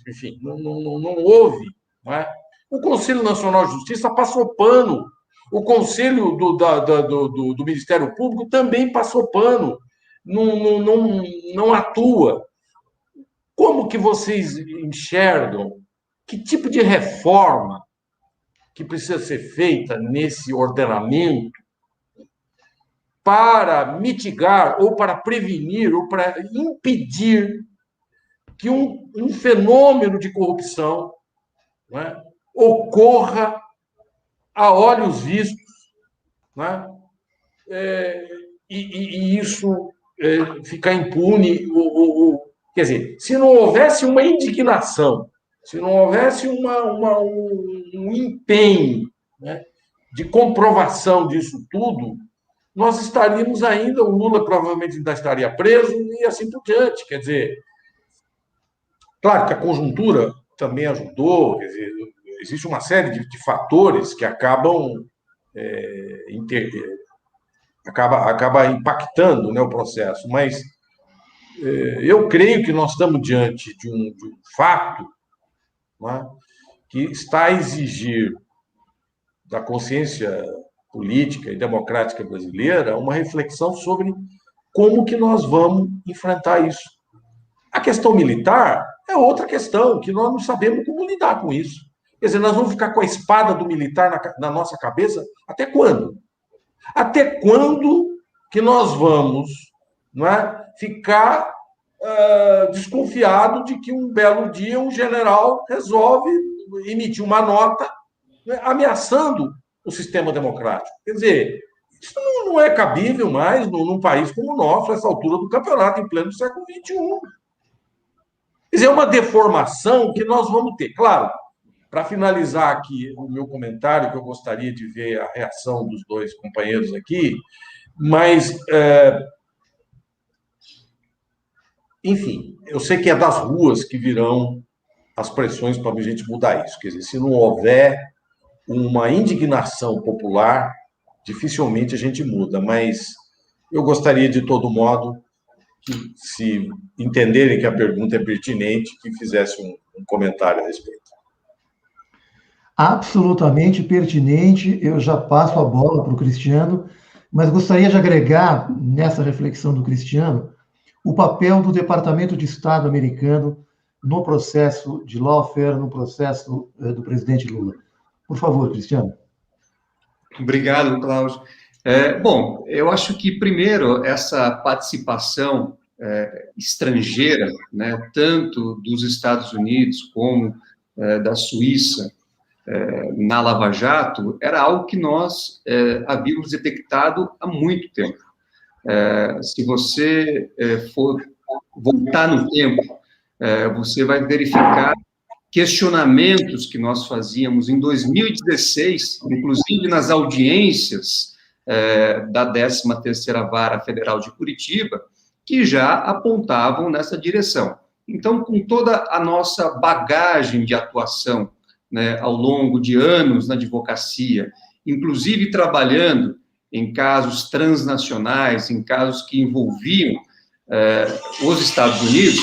enfim, não houve. Não é? O Conselho Nacional de Justiça passou pano. O Conselho do Ministério Público também passou pano. Não atua. Como que vocês enxergam? Que tipo de reforma que precisa ser feita nesse ordenamento para mitigar, ou para prevenir, ou para impedir que um fenômeno de corrupção, não é, ocorra a olhos vistos, não é? E isso ficar impune? Quer dizer, se não houvesse uma indignação, se não houvesse um empenho, né, de comprovação disso tudo, nós estaríamos ainda, o Lula provavelmente ainda estaria preso e assim por diante. Quer dizer, claro que a conjuntura também ajudou, quer dizer, existe uma série de fatores que acabam acaba impactando, né, o processo, mas eu creio que nós estamos diante de um fato, né, que está a exigir da consciência política e democrática brasileira uma reflexão sobre como que nós vamos enfrentar isso. A questão militar é outra questão, que nós não sabemos como lidar com isso. Quer dizer, nós vamos ficar com a espada do militar na nossa cabeça até quando? Até quando que nós vamos, não é, ficar desconfiado de que um belo dia um general resolve emitir uma nota, né, ameaçando o sistema democrático? Quer dizer, isso não é cabível mais num país como o nosso, nessa altura do campeonato, em pleno século XXI. Quer dizer, é uma deformação que nós vamos ter. Claro, para finalizar aqui o meu comentário, que eu gostaria de ver a reação dos dois companheiros aqui, mas, enfim, eu sei que é das ruas que virão as pressões para a gente mudar isso. Quer dizer, se não houver uma indignação popular, dificilmente a gente muda, mas eu gostaria, de todo modo, que, se entenderem que a pergunta é pertinente, que fizesse um comentário a respeito. Absolutamente pertinente. Eu já passo a bola para o Cristiano, mas gostaria de agregar nessa reflexão do Cristiano o papel do Departamento de Estado americano no processo de lawfare, no processo do presidente Lula. Por favor, Cristiano. Obrigado, Cláudio. Bom, eu acho que, primeiro, essa participação estrangeira, né, tanto dos Estados Unidos como da Suíça, na Lava Jato, era algo que nós havíamos detectado há muito tempo. Se você for voltar no tempo, você vai verificar questionamentos que nós fazíamos em 2016, inclusive nas audiências da 13ª Vara Federal de Curitiba, que já apontavam nessa direção. Então, com toda a nossa bagagem de atuação, né, ao longo de anos na advocacia, inclusive trabalhando em casos transnacionais, em casos que envolviam os Estados Unidos,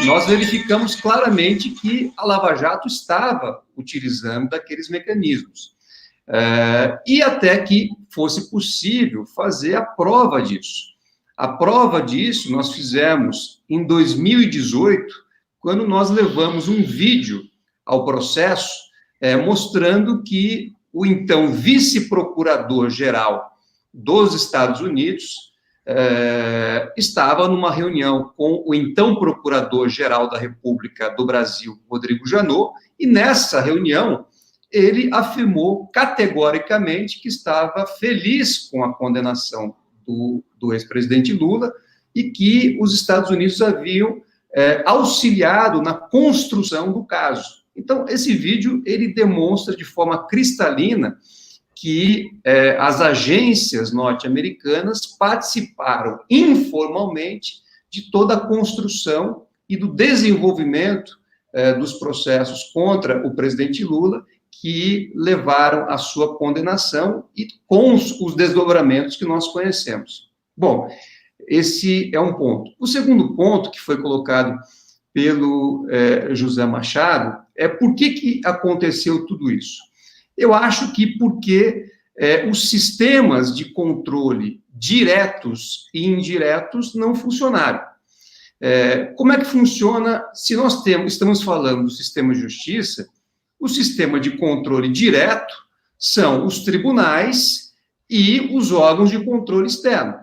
nós verificamos claramente que a Lava Jato estava utilizando daqueles mecanismos. E até que fosse possível fazer a prova disso. A prova disso nós fizemos em 2018, quando nós levamos um vídeo ao processo, mostrando que o então vice-procurador-geral dos Estados Unidos estava numa reunião com o então Procurador-Geral da República do Brasil, Rodrigo Janot, e nessa reunião ele afirmou categoricamente que estava feliz com a condenação do ex-presidente Lula e que os Estados Unidos haviam auxiliado na construção do caso. Então, esse vídeo, ele demonstra de forma cristalina que as agências norte-americanas participaram informalmente de toda a construção e do desenvolvimento dos processos contra o presidente Lula, que levaram à sua condenação e com os desdobramentos que nós conhecemos. Bom, esse é um ponto. O segundo ponto, que foi colocado pelo José Machado, é por que aconteceu tudo isso. Eu acho que porque os sistemas de controle diretos e indiretos não funcionaram. Como é que funciona, se nós estamos falando do sistema de justiça, o sistema de controle direto são os tribunais e os órgãos de controle externo.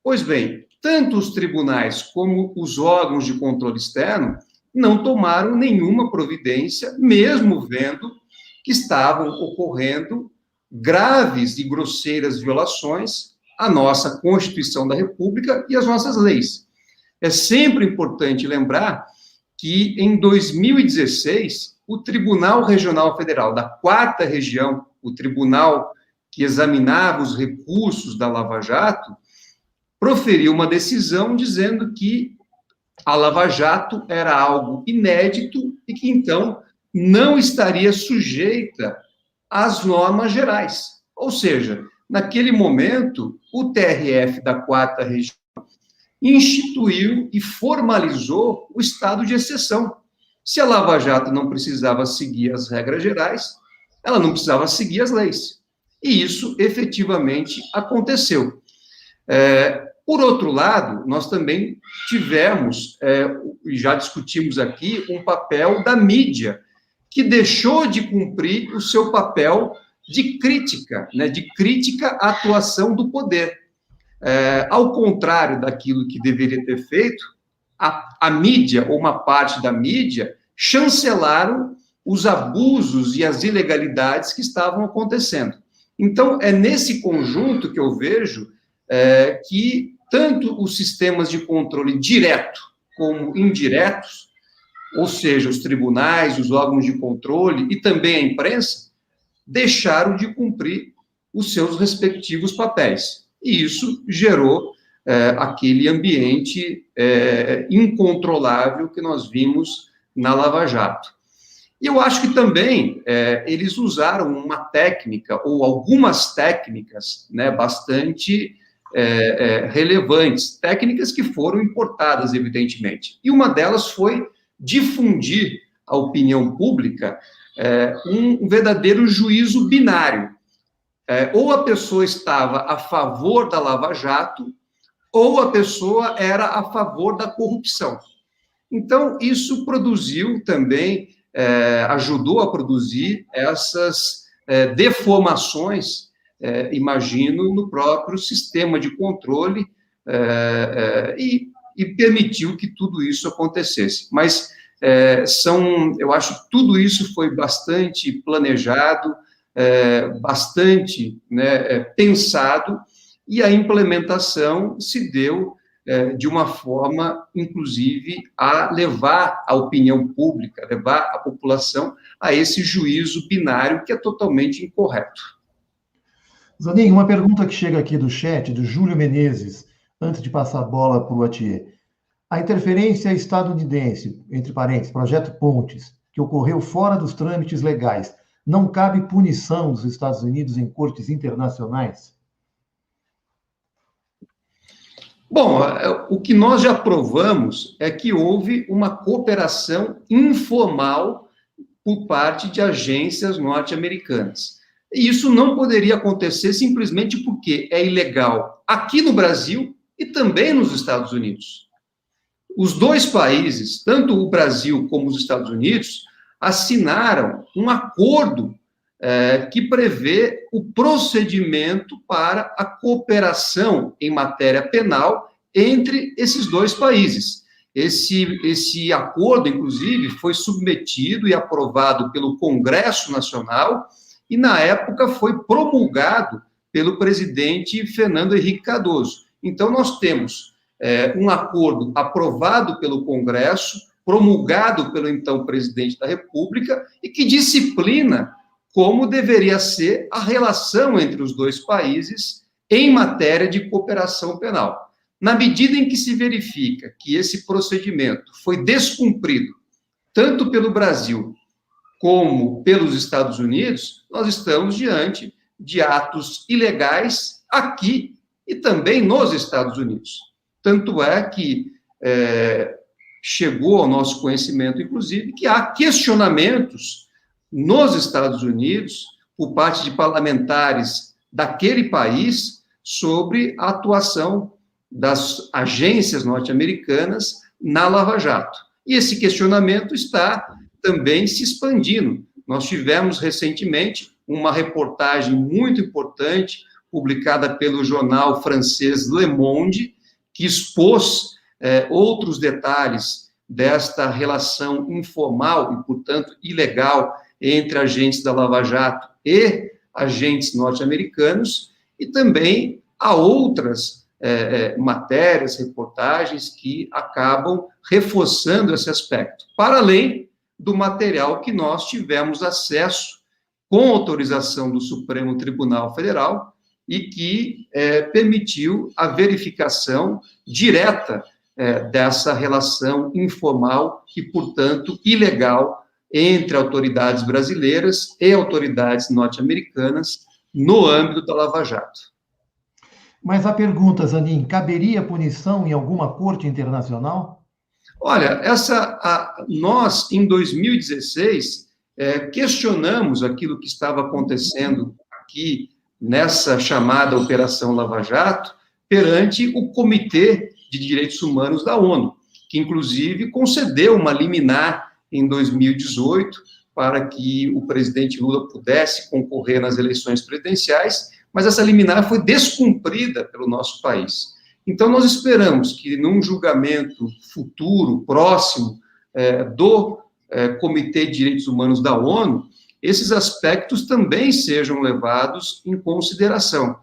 Pois bem, tanto os tribunais como os órgãos de controle externo não tomaram nenhuma providência, mesmo vendo que estavam ocorrendo graves e grosseiras violações à nossa Constituição da República e às nossas leis. É sempre importante lembrar que, em 2016, o Tribunal Regional Federal da 4ª Região, o tribunal que examinava os recursos da Lava Jato, proferiu uma decisão dizendo que a Lava Jato era algo inédito e que, então, não estaria sujeita às normas gerais. Ou seja, naquele momento, o TRF da 4ª Região instituiu e formalizou o estado de exceção. Se a Lava Jato não precisava seguir as regras gerais, ela não precisava seguir as leis. E isso, efetivamente, aconteceu. Por outro lado, nós também tivemos, e já discutimos aqui, um papel da mídia, que deixou de cumprir o seu papel de crítica, né, de crítica à atuação do poder. Ao contrário daquilo que deveria ter feito, a mídia, ou uma parte da mídia, chancelaram os abusos e as ilegalidades que estavam acontecendo. Então, é nesse conjunto que eu vejo que tanto os sistemas de controle direto como indiretos, ou seja, os tribunais, os órgãos de controle e também a imprensa, deixaram de cumprir os seus respectivos papéis. E isso gerou aquele ambiente incontrolável que nós vimos na Lava Jato. E eu acho que também eles usaram uma técnica, ou algumas técnicas, né, bastante relevantes, técnicas que foram importadas, evidentemente. E uma delas foi difundir à opinião pública um verdadeiro juízo binário. ou a pessoa estava a favor da Lava Jato, ou a pessoa era a favor da corrupção. Então, isso produziu também, ajudou a produzir essas deformações, imagino, no próprio sistema de controle, e permitiu que tudo isso acontecesse. Mas eu acho que tudo isso foi bastante planejado, bastante, né, pensado, e a implementação se deu de uma forma, inclusive, a levar a opinião pública, levar a população a esse juízo binário que é totalmente incorreto. Zanin, uma pergunta que chega aqui do chat, do Júlio Menezes, antes de passar a bola para o Atier. A interferência estadunidense, entre parênteses, Projeto Pontes, que ocorreu fora dos trâmites legais, não cabe punição dos Estados Unidos em cortes internacionais? Bom, o que nós já provamos é que houve uma cooperação informal por parte de agências norte-americanas. E isso não poderia acontecer simplesmente porque é ilegal aqui no Brasil e também nos Estados Unidos. Os dois países, tanto o Brasil como os Estados Unidos, assinaram um acordo que prevê o procedimento para a cooperação em matéria penal entre esses dois países. Esse acordo, inclusive, foi submetido e aprovado pelo Congresso Nacional e, na época, foi promulgado pelo presidente Fernando Henrique Cardoso. Então, nós temos um acordo aprovado pelo Congresso, promulgado pelo então presidente da República, e que disciplina como deveria ser a relação entre os dois países em matéria de cooperação penal. Na medida em que se verifica que esse procedimento foi descumprido, tanto pelo Brasil como pelos Estados Unidos, nós estamos diante de atos ilegais aqui e também nos Estados Unidos. Tanto é que chegou ao nosso conhecimento, inclusive, que há questionamentos nos Estados Unidos, por parte de parlamentares daquele país, sobre a atuação das agências norte-americanas na Lava Jato. E esse questionamento está também se expandindo. Nós tivemos recentemente uma reportagem muito importante, publicada pelo jornal francês Le Monde, que expôs outros detalhes desta relação informal e, portanto, ilegal entre agentes da Lava Jato e agentes norte-americanos, e também há outras matérias, reportagens que acabam reforçando esse aspecto, para além do material que nós tivemos acesso com autorização do Supremo Tribunal Federal e que permitiu a verificação direta dessa relação informal e, portanto, ilegal entre autoridades brasileiras e autoridades norte-americanas no âmbito da Lava Jato. Mas a pergunta, Zanin, caberia punição em alguma corte internacional? Olha, nós, em 2016, questionamos aquilo que estava acontecendo aqui nessa chamada Operação Lava Jato perante o Comitê de Direitos Humanos da ONU, que, inclusive, concedeu uma liminar em 2018, para que o presidente Lula pudesse concorrer nas eleições presidenciais, mas essa liminar foi descumprida pelo nosso país. Então, nós esperamos que, num julgamento futuro, próximo, do Comitê de Direitos Humanos da ONU, esses aspectos também sejam levados em consideração.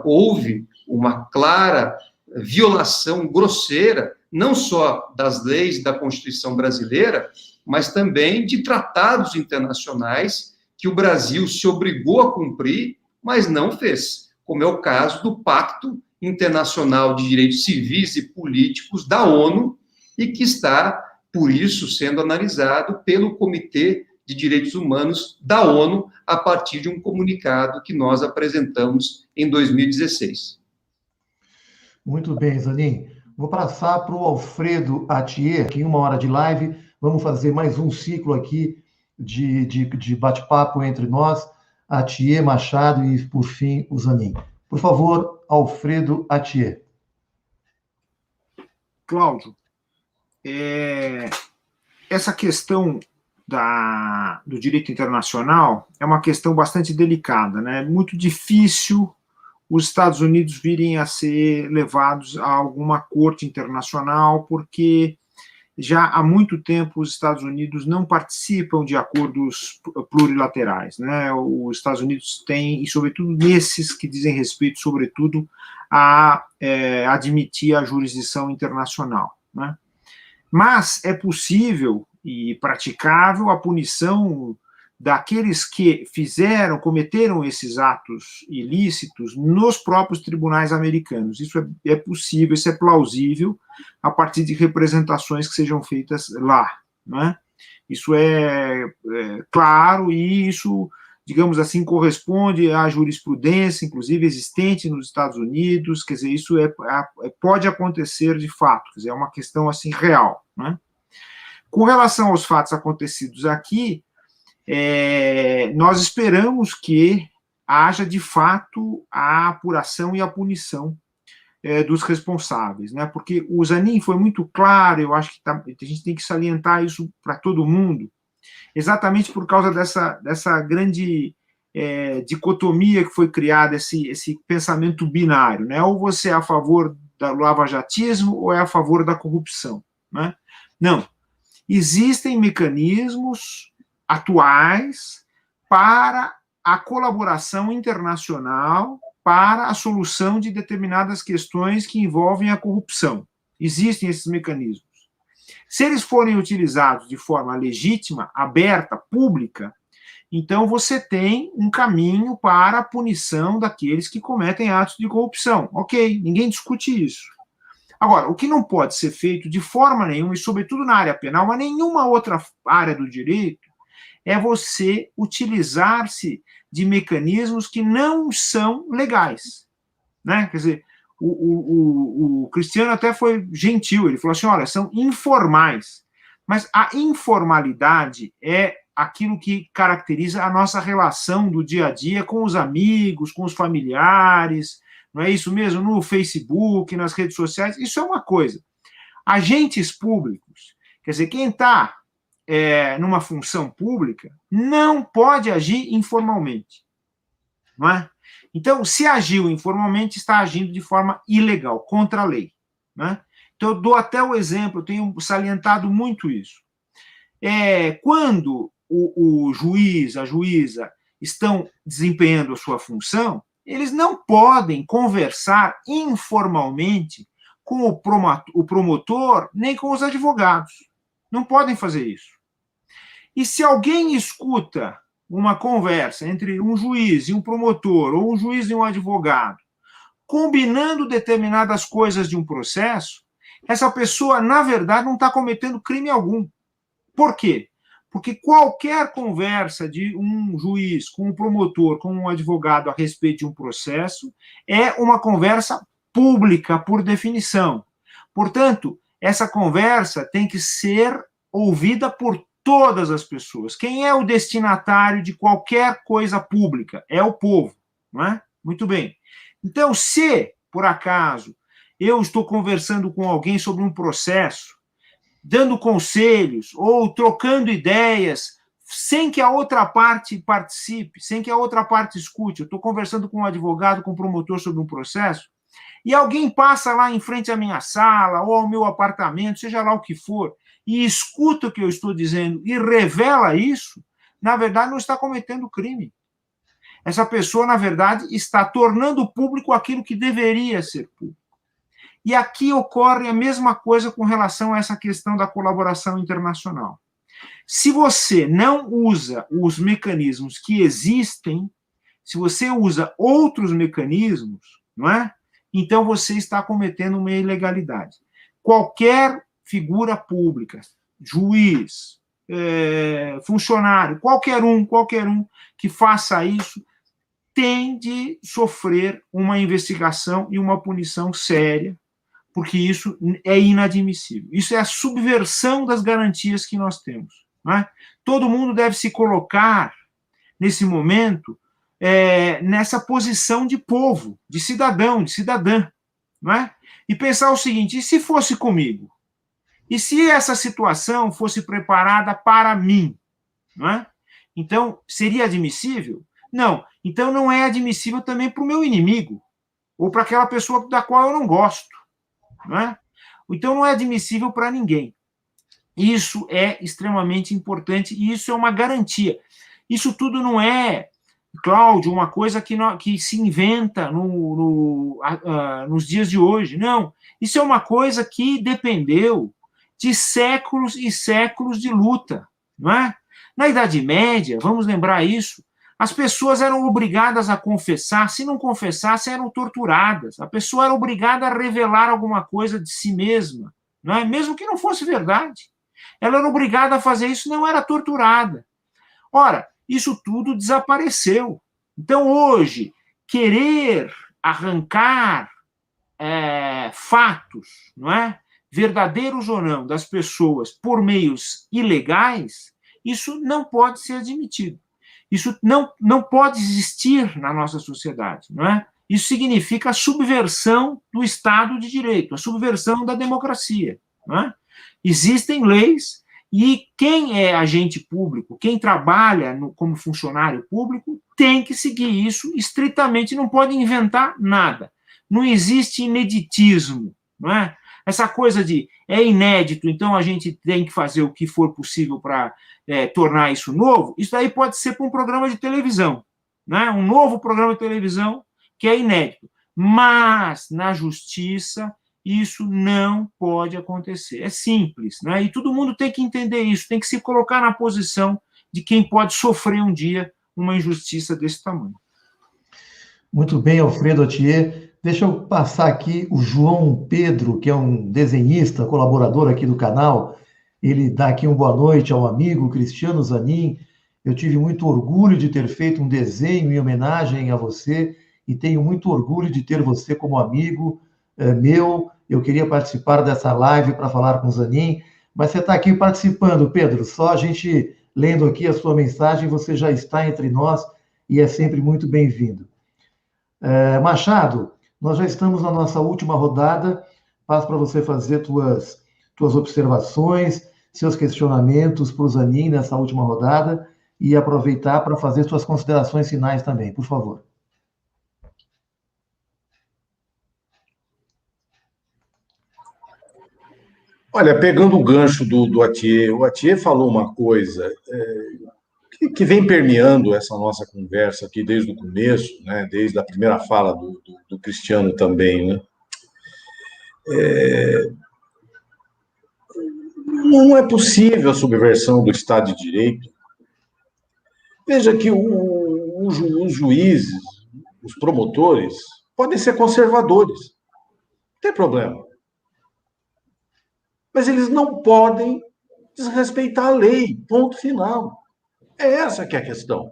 Houve uma clara violação grosseira, não só das leis da Constituição brasileira, mas também de tratados internacionais que o Brasil se obrigou a cumprir, mas não fez, como é o caso do Pacto Internacional de Direitos Civis e Políticos da ONU, e que está, por isso, sendo analisado pelo Comitê de Direitos Humanos da ONU, a partir de um comunicado que nós apresentamos em 2016. Muito bem, Zanin. Vou passar para o Alfredo Atier, que em 1 hora de live, vamos fazer mais um ciclo aqui de bate-papo entre nós. Atier, Machado e, por fim, o Zanin. Por favor, Alfredo Atier. Cláudio, essa questão do direito internacional é uma questão bastante delicada, né? É muito difícil os Estados Unidos virem a ser levados a alguma corte internacional, porque já há muito tempo os Estados Unidos não participam de acordos plurilaterais, né? Os Estados Unidos têm, e sobretudo nesses que dizem respeito, sobretudo, a admitir a jurisdição internacional, né? Mas é possível e praticável a punição daqueles que cometeram esses atos ilícitos nos próprios tribunais americanos. Isso é possível, isso é plausível a partir de representações que sejam feitas lá, né? Isso é claro e isso, digamos assim, corresponde à jurisprudência, inclusive existente nos Estados Unidos. Quer dizer, isso pode acontecer de fato, quer dizer, é uma questão assim real, né? Com relação aos fatos acontecidos aqui, nós esperamos que haja, de fato, a apuração e a punição dos responsáveis, né? Porque o Zanin foi muito claro, eu acho que a gente tem que salientar isso para todo mundo, exatamente por causa dessa grande dicotomia que foi criada, esse pensamento binário, né? Ou você é a favor do lavajatismo ou é a favor da corrupção, né? Não. Existem mecanismos atuais para a colaboração internacional para a solução de determinadas questões que envolvem a corrupção. Existem esses mecanismos. Se eles forem utilizados de forma legítima, aberta, pública, então você tem um caminho para a punição daqueles que cometem atos de corrupção. Ok, ninguém discute isso. Agora, o que não pode ser feito de forma nenhuma, e sobretudo na área penal, mas nenhuma outra área do direito, é você utilizar-se de mecanismos que não são legais, né? Quer dizer, o Cristiano até foi gentil, ele falou assim, olha, são informais, mas a informalidade é aquilo que caracteriza a nossa relação do dia a dia com os amigos, com os familiares, não é isso mesmo? No Facebook, nas redes sociais, isso é uma coisa. Agentes públicos, quer dizer, quem está numa função pública não pode agir informalmente, não é? Então, se agiu informalmente, está agindo de forma ilegal, contra a lei, né? Então, eu dou até o exemplo, eu tenho salientado muito isso. Quando o juiz, a juíza, estão desempenhando a sua função, eles não podem conversar informalmente com o promotor nem com os advogados. Não podem fazer isso. E se alguém escuta uma conversa entre um juiz e um promotor, ou um juiz e um advogado, combinando determinadas coisas de um processo, essa pessoa, na verdade, não está cometendo crime algum. Por quê? Porque qualquer conversa de um juiz com um promotor, com um advogado a respeito de um processo, é uma conversa pública, por definição. Portanto, essa conversa tem que ser ouvida por todas as pessoas. Quem é o destinatário de qualquer coisa pública? É o povo, não é? Muito bem. Então, se, por acaso, eu estou conversando com alguém sobre um processo, dando conselhos ou trocando ideias, sem que a outra parte participe, sem que a outra parte escute, eu estou conversando com um advogado, com um promotor sobre um processo, e alguém passa lá em frente à minha sala ou ao meu apartamento, seja lá o que for, e escuta o que eu estou dizendo e revela isso, na verdade não está cometendo crime. Essa pessoa, na verdade, está tornando público aquilo que deveria ser público. E aqui ocorre a mesma coisa com relação a essa questão da colaboração internacional. Se você não usa os mecanismos que existem, se você usa outros mecanismos, não é? Então você está cometendo uma ilegalidade. Qualquer figura pública, juiz, funcionário, qualquer um que faça isso, tem de sofrer uma investigação e uma punição séria, porque isso é inadmissível. Isso é a subversão das garantias que nós temos, não é? Todo mundo deve se colocar, nesse momento, nessa posição de povo, de cidadão, de cidadã, não é? E pensar o seguinte: e se fosse comigo? E se essa situação fosse preparada para mim? Não é? Então, seria admissível? Não. Então, não é admissível também para o meu inimigo, ou para aquela pessoa da qual eu não gosto. Não é? Então, não é admissível para ninguém. Isso é extremamente importante e isso é uma garantia. Isso tudo não é, Cláudio, uma coisa que se inventa nos dias de hoje. Não. Isso é uma coisa que dependeu de séculos e séculos de luta. Não é? Na Idade Média, vamos lembrar isso, as pessoas eram obrigadas a confessar, se não confessassem, eram torturadas. A pessoa era obrigada a revelar alguma coisa de si mesma, não é? Mesmo que não fosse verdade. Ela era obrigada a fazer isso, não era torturada. Ora, isso tudo desapareceu. Então, hoje, querer arrancar fatos, não é? Verdadeiros ou não, das pessoas por meios ilegais, isso não pode ser admitido. Isso não pode existir na nossa sociedade, não é? Isso significa a subversão do Estado de Direito, a subversão da democracia, não é? Existem leis e quem é agente público, quem trabalha como funcionário público, tem que seguir isso estritamente, não pode inventar nada. Não existe ineditismo, não é? Essa coisa de é inédito, então a gente tem que fazer o que for possível para tornar isso novo, isso aí pode ser para um programa de televisão, né? Um novo programa de televisão que é inédito. Mas, na justiça, isso não pode acontecer. É simples, né? E todo mundo tem que entender isso, tem que se colocar na posição de quem pode sofrer um dia uma injustiça desse tamanho. Muito bem, Alfredo Atier. Deixa eu passar aqui o João Pedro, que é um desenhista, colaborador aqui do canal. Ele dá aqui uma boa noite ao amigo Cristiano Zanin. Eu tive muito orgulho de ter feito um desenho em homenagem a você e tenho muito orgulho de ter você como amigo meu. Eu queria participar dessa live para falar com o Zanin, mas você está aqui participando, Pedro. Só a gente lendo aqui a sua mensagem, você já está entre nós e é sempre muito bem-vindo. Machado, nós já estamos na nossa última rodada. Passo para você fazer tuas observações, seus questionamentos para o Zanin nessa última rodada e aproveitar para fazer suas considerações finais também, por favor. Olha, pegando o gancho do Atier, o Atier falou uma coisa que vem permeando essa nossa conversa aqui desde o começo, né, desde a primeira fala do Cristiano também, né? Não é possível a subversão do Estado de Direito. Veja que os juízes, os promotores, podem ser conservadores, não tem problema. Mas eles não podem desrespeitar a lei, ponto final. É essa que é a questão.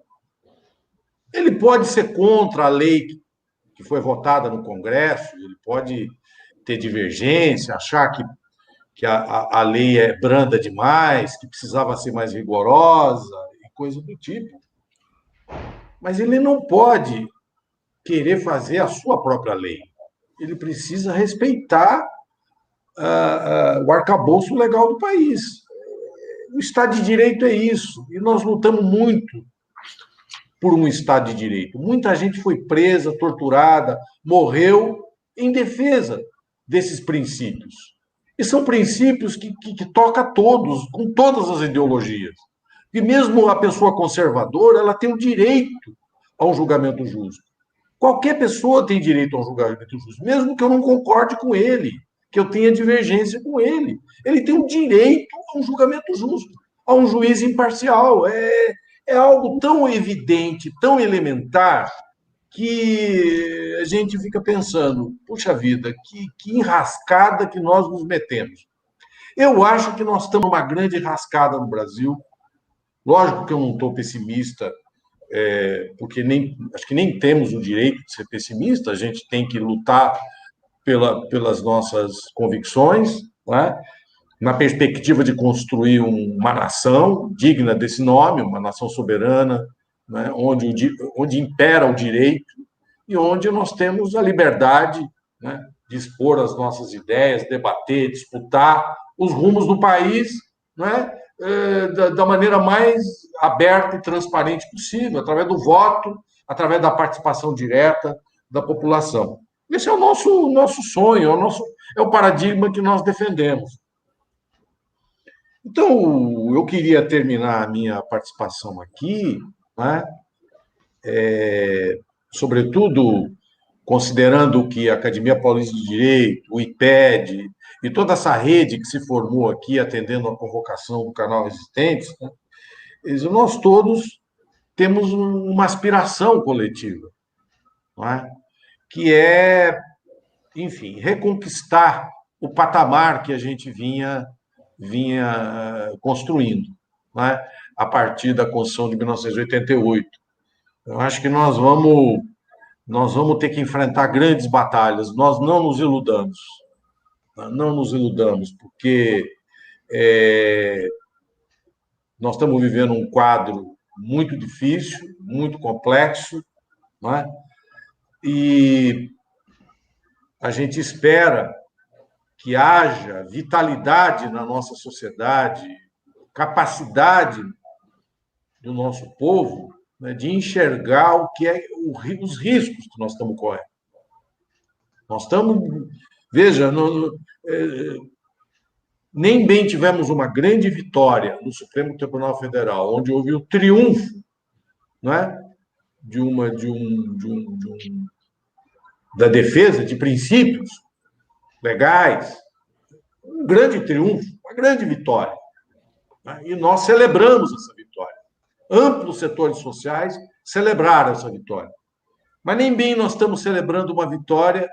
Ele pode ser contra a lei que foi votada no Congresso, ele pode ter divergência, achar que a lei é branda demais, que precisava ser mais rigorosa e coisa do tipo. Mas ele não pode querer fazer a sua própria lei. Ele precisa respeitar o arcabouço legal do país. O Estado de Direito é isso. E nós lutamos muito por um Estado de Direito. Muita gente foi presa, torturada, morreu em defesa desses princípios. E são princípios que tocam a todos, com todas as ideologias. E mesmo a pessoa conservadora, ela tem o direito a um julgamento justo. Qualquer pessoa tem direito a um julgamento justo, mesmo que eu não concorde com ele, que eu tenha divergência com ele. Ele tem o direito a um julgamento justo, a um juiz imparcial. É algo tão evidente, tão elementar, que a gente fica pensando, puxa vida, que enrascada que nós nos metemos. Eu acho que nós estamos numa grande enrascada no Brasil. Lógico que eu não estou pessimista, porque acho que nem temos o direito de ser pessimista, a gente tem que lutar pelas nossas convicções, né? Na perspectiva de construir uma nação digna desse nome, uma nação soberana, né, onde impera o direito e onde nós temos a liberdade, né, de expor as nossas ideias, debater, disputar os rumos do país, né, da maneira mais aberta e transparente possível, através do voto, através da participação direta da população. Esse é o nosso sonho, é o paradigma que nós defendemos. Então, eu queria terminar a minha participação aqui, né, sobretudo considerando que a Academia Paulista de Direito, o IPED e toda essa rede que se formou aqui atendendo a convocação do canal Resistentes, né, nós todos temos uma aspiração coletiva, não é? Que é, enfim, reconquistar o patamar que a gente vinha construindo, não é? A partir da Constituição de 1988. Eu acho que nós vamos ter que enfrentar grandes batalhas. Nós não nos iludamos. Não nos iludamos, porque nós estamos vivendo um quadro muito difícil, muito complexo, não é? E a gente espera que haja vitalidade na nossa sociedade, capacidade do nosso povo, né, de enxergar o que é os riscos que nós estamos correndo. Nós estamos, veja, nem bem tivemos uma grande vitória no Supremo Tribunal Federal, onde houve o triunfo, não é, da defesa de princípios legais, um grande triunfo, uma grande vitória, né? E nós celebramos essa vitória. Amplos setores sociais celebraram essa vitória. Mas nem bem nós estamos celebrando uma vitória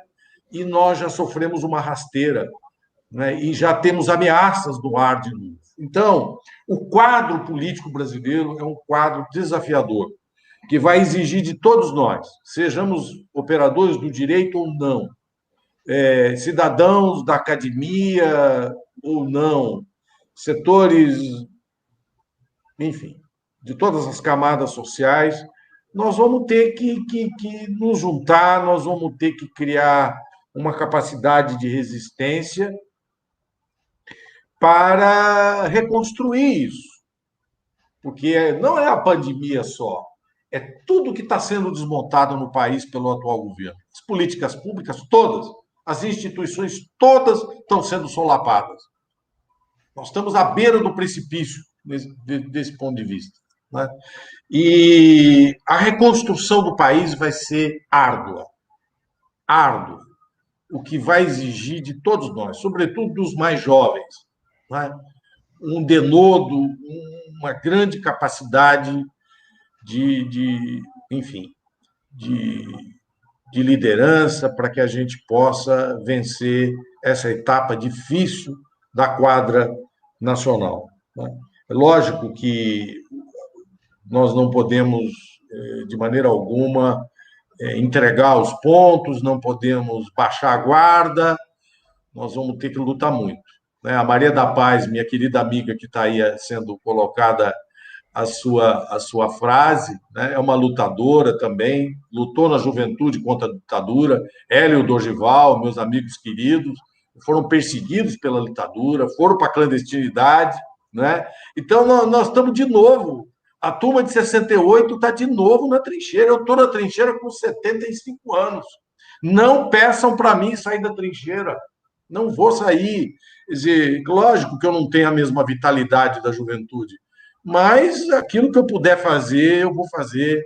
e nós já sofremos uma rasteira, né? E já temos ameaças do ar de novo. Então, o quadro político brasileiro é um quadro desafiador, que vai exigir de todos nós, sejamos operadores do direito ou não, cidadãos da academia ou não, setores, enfim, de todas as camadas sociais, nós vamos ter que nos juntar, nós vamos ter que criar uma capacidade de resistência para reconstruir isso. Porque não é a pandemia só, é tudo que está sendo desmontado no país pelo atual governo. As políticas públicas todas, as instituições todas estão sendo solapadas. Nós estamos à beira do precipício desse ponto de vista, né? E a reconstrução do país vai ser árdua, o que vai exigir de todos nós, sobretudo dos mais jovens, né, um denodo, uma grande capacidade enfim, de liderança para que a gente possa vencer essa etapa difícil da quadra nacional, né? É lógico que nós não podemos, de maneira alguma, entregar os pontos, não podemos baixar a guarda, nós vamos ter que lutar muito, né? A Maria da Paz, minha querida amiga que está aí sendo colocada a sua frase, né? É uma lutadora também, lutou na juventude contra a ditadura. Ela e o Dorgival, meus amigos queridos, foram perseguidos pela ditadura, foram para a clandestinidade, né? Então, nós estamos de novo. A turma de 68 está de novo na trincheira. Eu estou na trincheira com 75 anos. Não peçam para mim sair da trincheira. Não vou sair. Quer dizer, lógico que eu não tenho a mesma vitalidade da juventude, mas aquilo que eu puder fazer, eu vou fazer.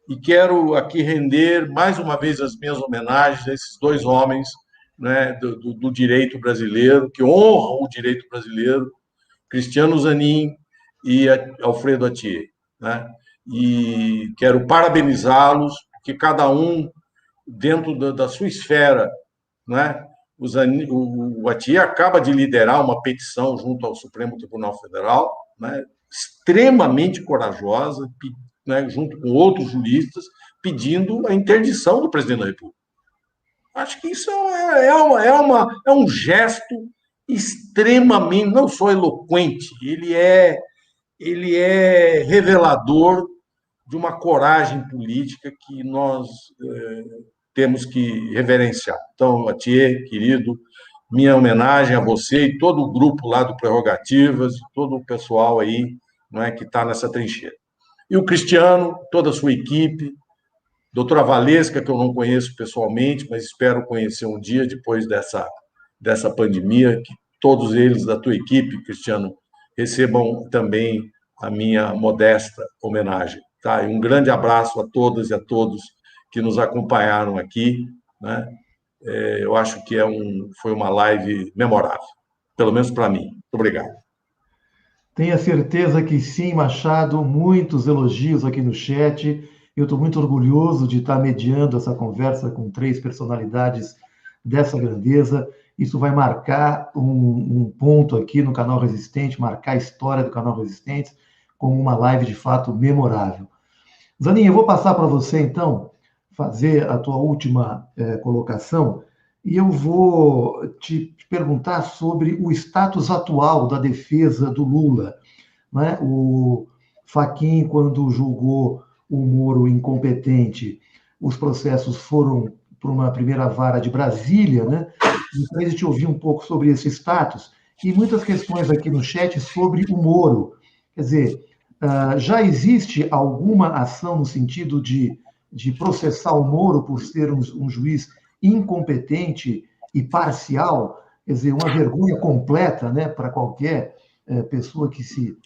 E quero aqui render mais uma vez as minhas homenagens a esses dois homens, né, do direito brasileiro, que honram o direito brasileiro, Cristiano Zanin e Alfredo Atier, né? E quero parabenizá-los, porque cada um, dentro da sua esfera, né? O Atier acaba de liderar uma petição junto ao Supremo Tribunal Federal, né, extremamente corajosa, né, junto com outros juristas, pedindo a interdição do presidente da República. Acho que isso é um gesto extremamente, não só eloquente, ele é revelador de uma coragem política que nós temos que reverenciar. Então, Atier, querido, minha homenagem a você e todo o grupo lá do Prerrogativas, todo o pessoal aí, não é, que está nessa trincheira. E o Cristiano, toda a sua equipe, doutora Valesca, que eu não conheço pessoalmente, mas espero conhecer um dia depois dessa pandemia, que todos eles da tua equipe, Cristiano, recebam também a minha modesta homenagem. Tá? E um grande abraço a todas e a todos que nos acompanharam aqui, né? Eu acho que foi uma live memorável, pelo menos para mim. Muito obrigado. Tenha certeza que sim, Machado, muitos elogios aqui no chat. Eu estou muito orgulhoso de estar mediando essa conversa com 3 personalidades dessa grandeza. Isso vai marcar um ponto aqui no Canal Resistente, marcar a história do Canal Resistente como uma live de fato memorável. Zanin, eu vou passar para você, então, fazer a tua última colocação, e eu vou te perguntar sobre o status atual da defesa do Lula. Né? O Fachin, quando julgou o Moro incompetente, os processos foram para uma primeira vara de Brasília, né? Gostaria de te ouvir um pouco sobre esse status, e muitas questões aqui no chat sobre o Moro. Quer dizer, já existe alguma ação no sentido de processar o Moro por ser um juiz incompetente e parcial? Quer dizer, uma vergonha completa, né, para qualquer pessoa que se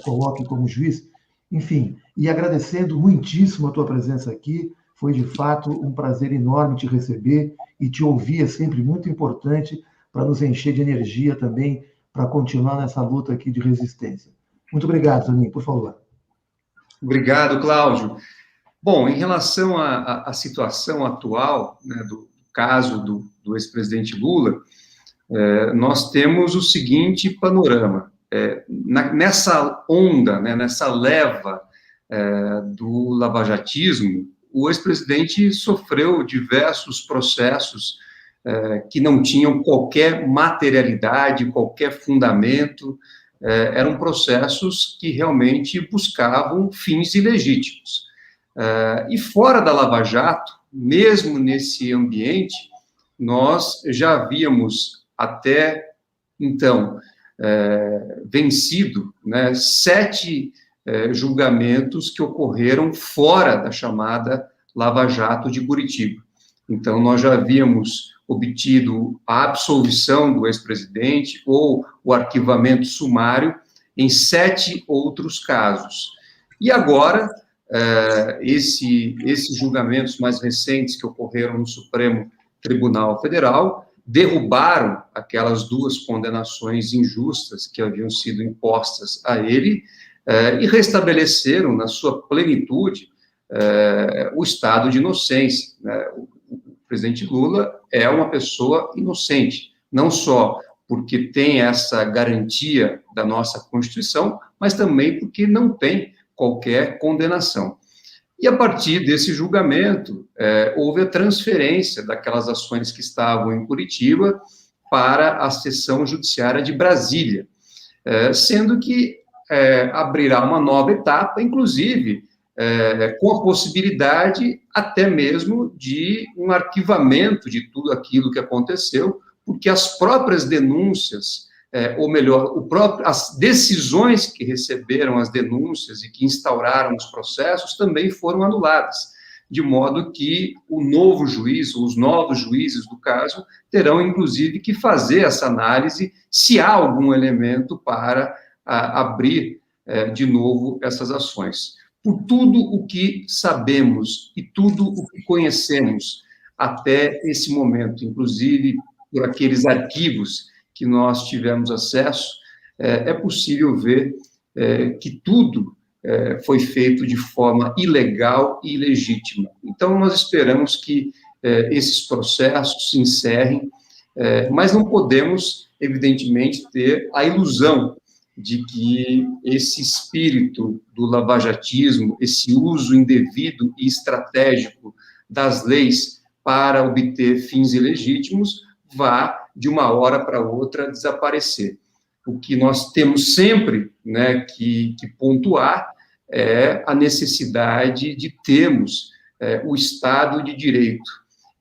coloque como juiz. Enfim, e agradecendo muitíssimo a tua presença aqui, foi de fato um prazer enorme te receber, e te ouvir é sempre muito importante para nos encher de energia também, para continuar nessa luta aqui de resistência. Muito obrigado, Zanin, por favor. Obrigado, Cláudio. Bom, em relação à situação atual, né, do caso do ex-presidente Lula, nós temos o seguinte panorama. Nessa onda, né, nessa leva do lavajatismo, o ex-presidente sofreu diversos processos que não tinham qualquer materialidade, qualquer fundamento, eram processos que realmente buscavam fins ilegítimos. E fora da Lava Jato, mesmo nesse ambiente, nós já havíamos até então vencido, né, 7 julgamentos que ocorreram fora da chamada Lava Jato de Curitiba. Então, nós já havíamos obtido a absolvição do ex-presidente ou o arquivamento sumário em 7 outros casos. E agora, esses julgamentos mais recentes que ocorreram no Supremo Tribunal Federal derrubaram aquelas 2 condenações injustas que haviam sido impostas a ele e restabeleceram, na sua plenitude, o estado de inocência. O presidente Lula é uma pessoa inocente, não só porque tem essa garantia da nossa Constituição, mas também porque não tem qualquer condenação. E a partir desse julgamento, houve a transferência daquelas ações que estavam em Curitiba para a seção judiciária de Brasília, sendo que abrirá uma nova etapa, inclusive com a possibilidade até mesmo de um arquivamento de tudo aquilo que aconteceu, porque as próprias denúncias, ou melhor, as decisões que receberam as denúncias e que instauraram os processos também foram anuladas, de modo que o novo juiz, ou os novos juízes do caso, terão, inclusive, que fazer essa análise se há algum elemento para abrir de novo essas ações. Por tudo o que sabemos e tudo o que conhecemos até esse momento, inclusive por aqueles arquivos que nós tivemos acesso, é possível ver que tudo foi feito de forma ilegal e ilegítima. Então, nós esperamos que esses processos se encerrem, mas não podemos, evidentemente, ter a ilusão de que esse espírito do lavajatismo, esse uso indevido e estratégico das leis para obter fins ilegítimos, vá, de uma hora para outra, desaparecer. O que nós temos sempre, né, que pontuar é a necessidade de termos o Estado de Direito.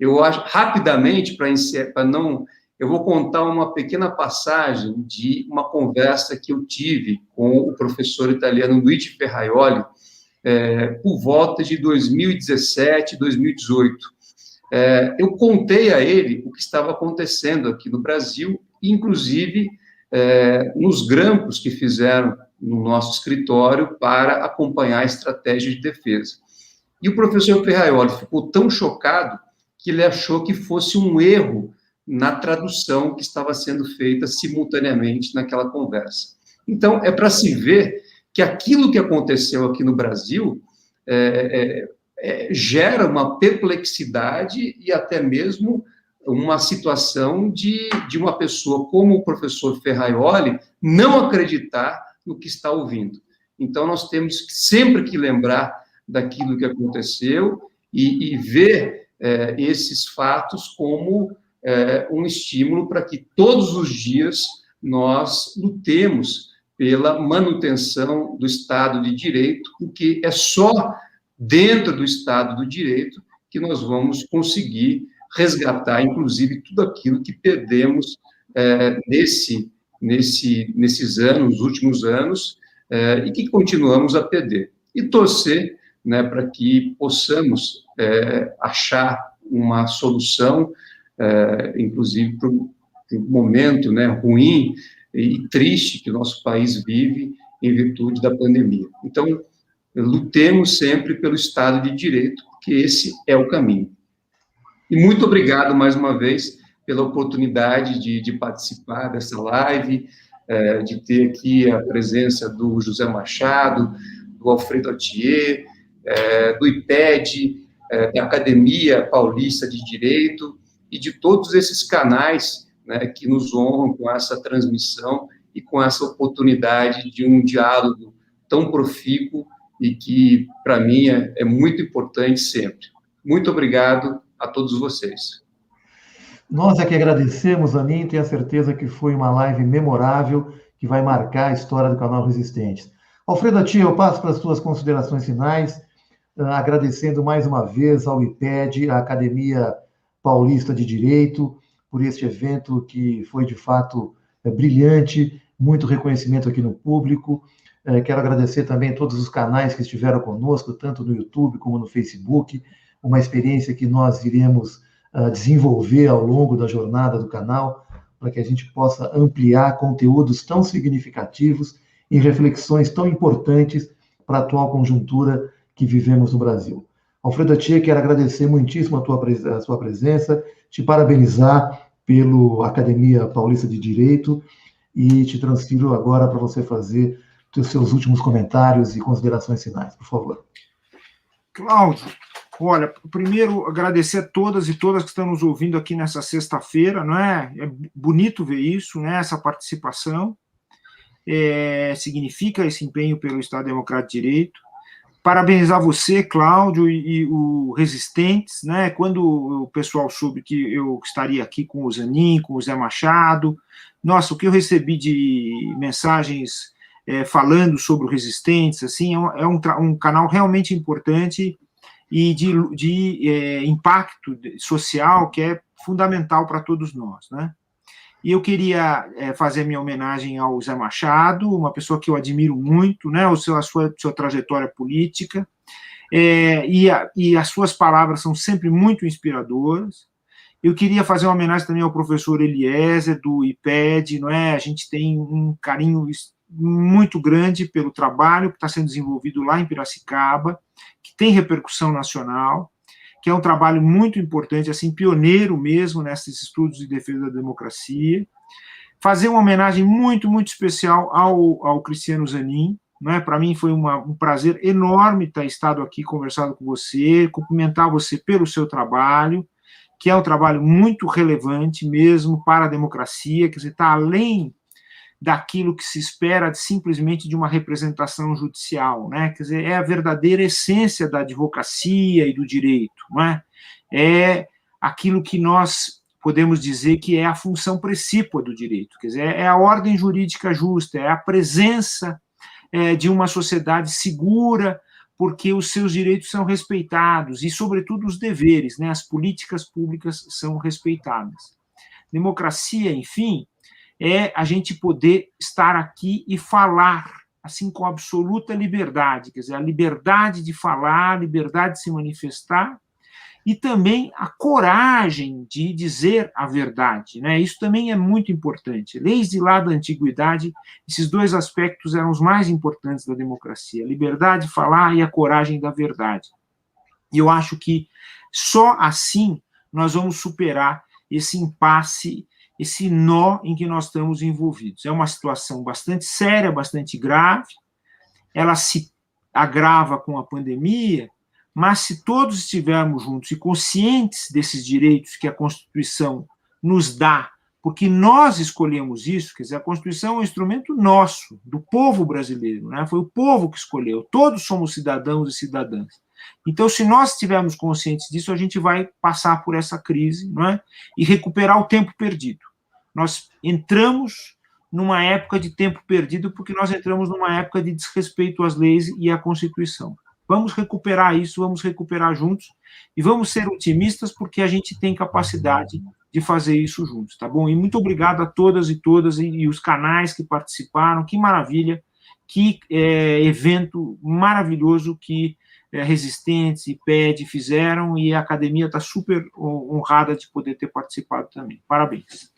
Eu acho, rapidamente, para não... Eu vou contar uma pequena passagem de uma conversa que eu tive com o professor italiano Luigi Ferraioli, por volta de 2017, 2018. Eu contei a ele o que estava acontecendo aqui no Brasil, inclusive nos grampos que fizeram no nosso escritório para acompanhar a estratégia de defesa. E o professor Ferraioli ficou tão chocado que ele achou que fosse um erro na tradução que estava sendo feita simultaneamente naquela conversa. Então, é para se ver que aquilo que aconteceu aqui no Brasil gera uma perplexidade e até mesmo uma situação de uma pessoa como o professor Ferraioli não acreditar no que está ouvindo. Então, nós temos sempre que lembrar daquilo que aconteceu e ver esses fatos como um estímulo para que todos os dias nós lutemos pela manutenção do Estado de Direito, porque é só dentro do Estado do Direito que nós vamos conseguir resgatar, inclusive, tudo aquilo que perdemos nesses anos, nos últimos anos, e que continuamos a perder. E torcer, né, para que possamos achar uma solução, inclusive para o momento, né, ruim e triste que o nosso país vive em virtude da pandemia. Então, lutemos sempre pelo Estado de Direito, porque esse é o caminho. E muito obrigado, mais uma vez, pela oportunidade de participar dessa live, de ter aqui a presença do José Machado, do Alfredo Atier, do IPED, da Academia Paulista de Direito, e de todos esses canais, né, que nos honram com essa transmissão e com essa oportunidade de um diálogo tão profícuo e que, para mim, é muito importante sempre. Muito obrigado a todos vocês. Nós é que agradecemos, Anin, tenho a certeza que foi uma live memorável, que vai marcar a história do canal Resistentes. Alfredo Atier, eu passo para as suas considerações finais, agradecendo mais uma vez ao IPED, à Academia Paulista de Direito, por este evento que foi, de fato, brilhante, muito reconhecimento aqui no público. Quero agradecer também todos os canais que estiveram conosco, tanto no YouTube como no Facebook, uma experiência que nós iremos desenvolver ao longo da jornada do canal, para que a gente possa ampliar conteúdos tão significativos e reflexões tão importantes para a atual conjuntura que vivemos no Brasil. Alfredo Atier, quero agradecer muitíssimo a sua presença, te parabenizar pela Academia Paulista de Direito e te transfiro agora para você fazer os seus últimos comentários e considerações finais, por favor. Cláudio, olha, primeiro agradecer a todas e todas que estão nos ouvindo aqui nessa sexta-feira, não é? É bonito ver isso, né? Essa participação significa esse empenho pelo Estado Democrático de Direito. Parabenizar você, Cláudio, e o Resistentes, né? Quando o pessoal soube que eu estaria aqui com o Zanin, com o Zé Machado, nossa, o que eu recebi de mensagens falando sobre o Resistentes, assim, é um canal realmente importante e de impacto social que é fundamental para todos nós, né? E eu queria fazer minha homenagem ao Zé Machado, uma pessoa que eu admiro muito, né, a sua trajetória política, e as suas palavras são sempre muito inspiradoras. Eu queria fazer uma homenagem também ao professor Eliezer, do IPED, não é? A gente tem um carinho muito grande pelo trabalho que está sendo desenvolvido lá em Piracicaba, que tem repercussão nacional, que é um trabalho muito importante, assim, pioneiro mesmo nesses estudos de defesa da democracia. Fazer uma homenagem muito, muito especial ao Cristiano Zanin, né? Para mim foi um prazer enorme ter estado aqui conversando com você, cumprimentar você pelo seu trabalho, que é um trabalho muito relevante mesmo para a democracia, quer dizer, está além daquilo que se espera simplesmente de uma representação judicial, né? Quer dizer, é a verdadeira essência da advocacia e do direito, não é? É aquilo que nós podemos dizer que é a função precípua do direito, quer dizer, é a ordem jurídica justa, é a presença de uma sociedade segura, porque os seus direitos são respeitados, e, sobretudo, os deveres, né? As políticas públicas são respeitadas. Democracia, enfim, é a gente poder estar aqui e falar, assim, com absoluta liberdade, quer dizer, a liberdade de falar, a liberdade de se manifestar, e também a coragem de dizer a verdade, né? Isso também é muito importante. Desde lá da antiguidade, esses dois aspectos eram os mais importantes da democracia: a liberdade de falar e a coragem da verdade. E eu acho que só assim nós vamos superar esse impasse, esse nó em que nós estamos envolvidos. É uma situação bastante séria, bastante grave, ela se agrava com a pandemia, mas se todos estivermos juntos e conscientes desses direitos que a Constituição nos dá, porque nós escolhemos isso, quer dizer, a Constituição é um instrumento nosso, do povo brasileiro, né? Foi o povo que escolheu, todos somos cidadãos e cidadãs. Então, se nós estivermos conscientes disso, a gente vai passar por essa crise, não é? E recuperar o tempo perdido. Nós entramos numa época de tempo perdido porque nós entramos numa época de desrespeito às leis e à Constituição. Vamos recuperar isso, vamos recuperar juntos e vamos ser otimistas porque a gente tem capacidade de fazer isso juntos, tá bom? E muito obrigado a todas e todas e os canais que participaram, que maravilha, que evento maravilhoso que Resistentes e PED fizeram, e a academia está super honrada de poder ter participado também. Parabéns.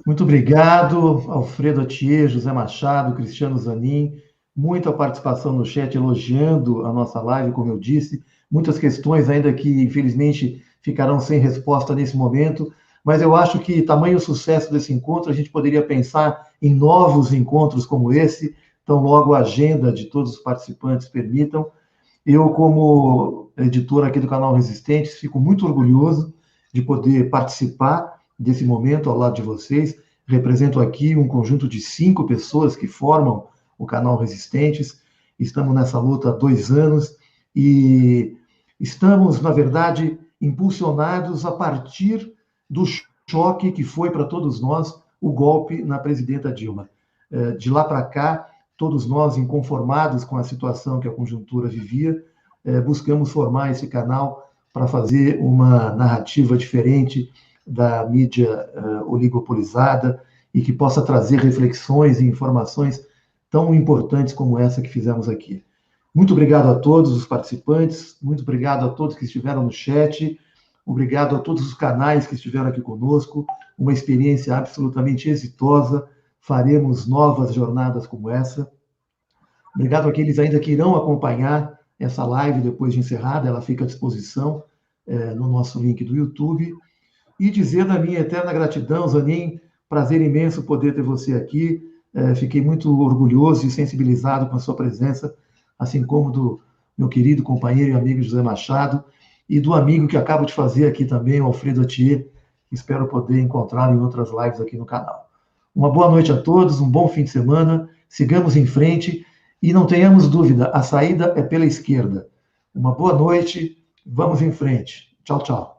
Muito obrigado, Alfredo Atier, José Machado, Cristiano Zanin, muita participação no chat, elogiando a nossa live, como eu disse, muitas questões ainda que, infelizmente, ficarão sem resposta nesse momento, mas eu acho que, tamanho o sucesso desse encontro, a gente poderia pensar em novos encontros como esse, então logo a agenda de todos os participantes permitam. Eu, como editor aqui do canal Resistentes, fico muito orgulhoso de poder participar desse momento ao lado de vocês. Represento aqui um conjunto de 5 pessoas que formam o canal Resistentes. Estamos nessa luta há 2 anos e estamos, na verdade, impulsionados a partir do choque que foi para todos nós o golpe na presidenta Dilma. De lá para cá, todos nós, inconformados com a situação que a conjuntura vivia, buscamos formar esse canal para fazer uma narrativa diferente da mídia oligopolizada e que possa trazer reflexões e informações tão importantes como essa que fizemos aqui. Muito obrigado a todos os participantes, muito obrigado a todos que estiveram no chat, obrigado a todos os canais que estiveram aqui conosco, uma experiência absolutamente exitosa. Faremos novas jornadas como essa. Obrigado àqueles ainda que irão acompanhar essa live depois de encerrada, ela fica à disposição no nosso link do YouTube. E dizer da minha eterna gratidão, Zanin, prazer imenso poder ter você aqui. Fiquei muito orgulhoso e sensibilizado com a sua presença, assim como do meu querido companheiro e amigo José Machado, e do amigo que acabo de fazer aqui também, o Alfredo Atier, que espero poder encontrá-lo em outras lives aqui no canal. Uma boa noite a todos, um bom fim de semana, sigamos em frente e não tenhamos dúvida, a saída é pela esquerda. Uma boa noite, vamos em frente. Tchau, tchau.